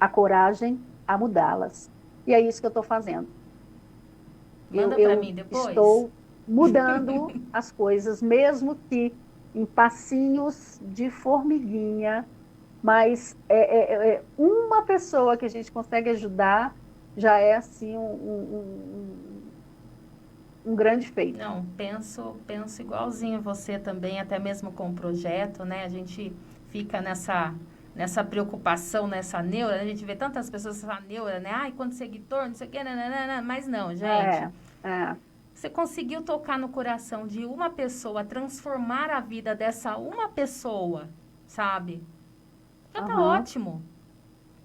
a coragem a mudá-las. E é isso que eu estou fazendo. Manda para Eu mim depois. estou mudando as coisas, mesmo que em passinhos de formiguinha, mas uma pessoa que a gente consegue ajudar já é assim um grande feito. Não, penso igualzinho você também, até mesmo com o projeto, né? A gente fica nessa preocupação, nessa neura, a gente vê tantas pessoas essa neura, né? Ai, quanto seguidor, não sei o quê, nananana. Mas não, gente. É, é. Você conseguiu tocar no coração de uma pessoa, transformar a vida dessa uma pessoa, sabe? Já tá Uhum. ótimo.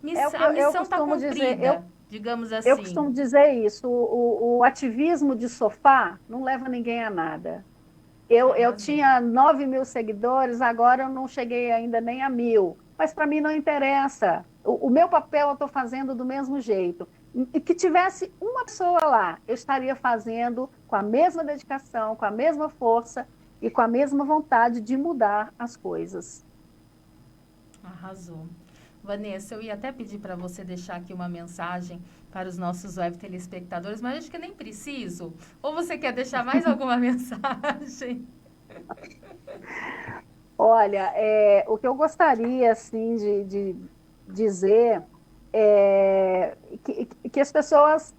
É o que A eu missão tá costumo dizer, cumprida, digamos eu assim. costumo dizer isso, o ativismo de sofá não leva ninguém a nada. Eu Arrasou. tinha 9.000 seguidores, agora eu não cheguei ainda nem a 1.000. Mas para mim não interessa. O meu papel eu estou fazendo do mesmo jeito. E que tivesse uma pessoa lá, eu estaria fazendo com a mesma dedicação, com a mesma força e com a mesma vontade de mudar as coisas. Arrasou. Vanessa, eu ia até pedir para você deixar aqui uma mensagem para os nossos web telespectadores, mas acho que nem preciso. Ou você quer deixar mais alguma mensagem? Olha, o que eu gostaria assim de dizer é que as pessoas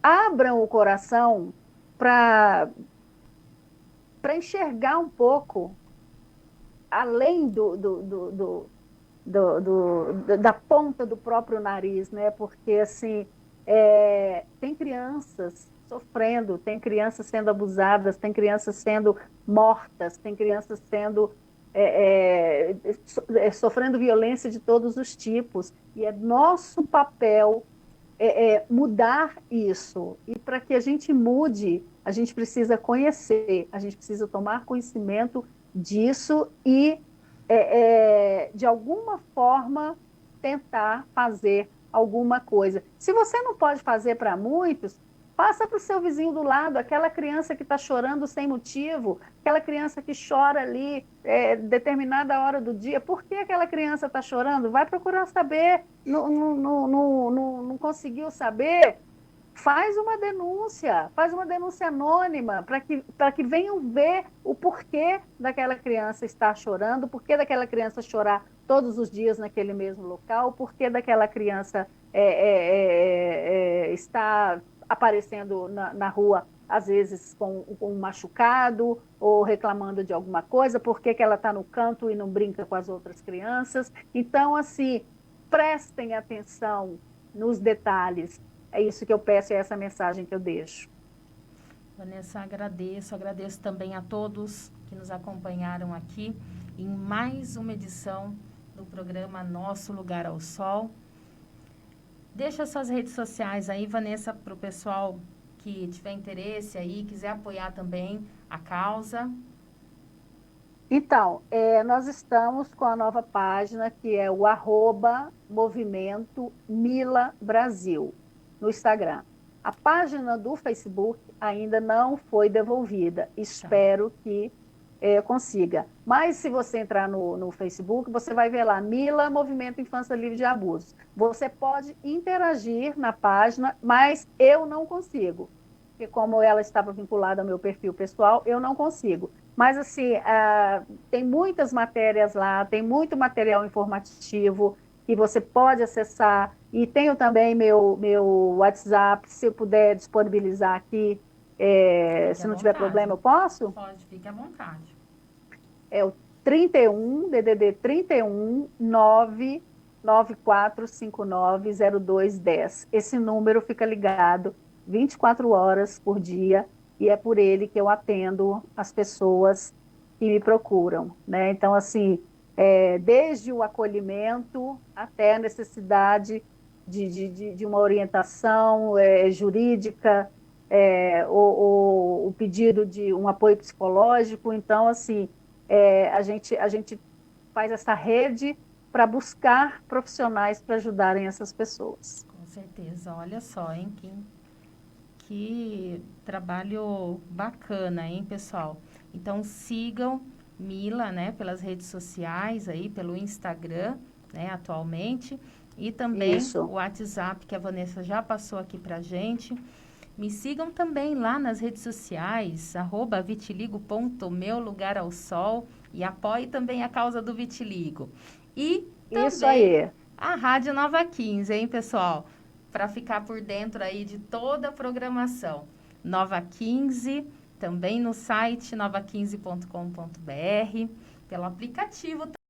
abram o coração para enxergar um pouco além da ponta do próprio nariz, né? Porque assim tem crianças sofrendo, tem crianças sendo abusadas, tem crianças sendo mortas, tem crianças sendo sofrendo violência de todos os tipos. E é nosso papel mudar isso. E para que a gente mude, a gente precisa conhecer, a gente precisa tomar conhecimento disso e, de alguma forma, tentar fazer alguma coisa. Se você não pode fazer para muitos, passa para o seu vizinho do lado, aquela criança que está chorando sem motivo, aquela criança que chora ali determinada hora do dia. Por que aquela criança está chorando? Vai procurar saber. Não conseguiu saber? Faz uma denúncia anônima para que venham ver o porquê daquela criança estar chorando, o porquê daquela criança chorar todos os dias naquele mesmo local, o porquê daquela criança estar aparecendo na rua, às vezes com um machucado ou reclamando de alguma coisa, por que ela está no canto e não brinca com as outras crianças. Então, assim, prestem atenção nos detalhes. É isso que eu peço, é essa mensagem que eu deixo. Vanessa, agradeço também a todos que nos acompanharam aqui em mais uma edição do programa Nosso Lugar ao Sol. Deixa suas redes sociais aí, Vanessa, para o pessoal que tiver interesse aí, quiser apoiar também a causa. Então, nós estamos com a nova página, que é o @Movimento Mila Brasil, no Instagram. A página do Facebook ainda não foi devolvida. Espero que consiga. Mas se você entrar no Facebook, você vai ver lá, Mila Movimento Infância Livre de Abusos. Você pode interagir na página, mas eu não consigo. Porque como ela estava vinculada ao meu perfil pessoal, eu não consigo. Mas, assim, tem muitas matérias lá, tem muito material informativo que você pode acessar. E tenho também meu WhatsApp, se eu puder disponibilizar aqui, se não tiver problema, eu posso? Pode, fique à vontade. É o 31, DDD 31 994590210. Esse número fica ligado 24 horas por dia e é por ele que eu atendo as pessoas que me procuram, né? Então, assim, desde o acolhimento até a necessidade de uma orientação jurídica, o pedido de um apoio psicológico. Então, assim, a gente faz essa rede para buscar profissionais para ajudarem essas pessoas. Com certeza. Olha só, hein? Que trabalho bacana, hein, pessoal? Então, sigam Mila, né, pelas redes sociais, aí, pelo Instagram, né, atualmente. E também o WhatsApp, que a Vanessa já passou aqui pra gente. Me sigam também lá nas redes sociais, @vitiligo.meulugaralsol, e apoie também a causa do vitiligo. E também isso aí, a Rádio Nova 15, hein, pessoal? Para ficar por dentro aí de toda a programação. Nova 15, também no site nova15.com.br, pelo aplicativo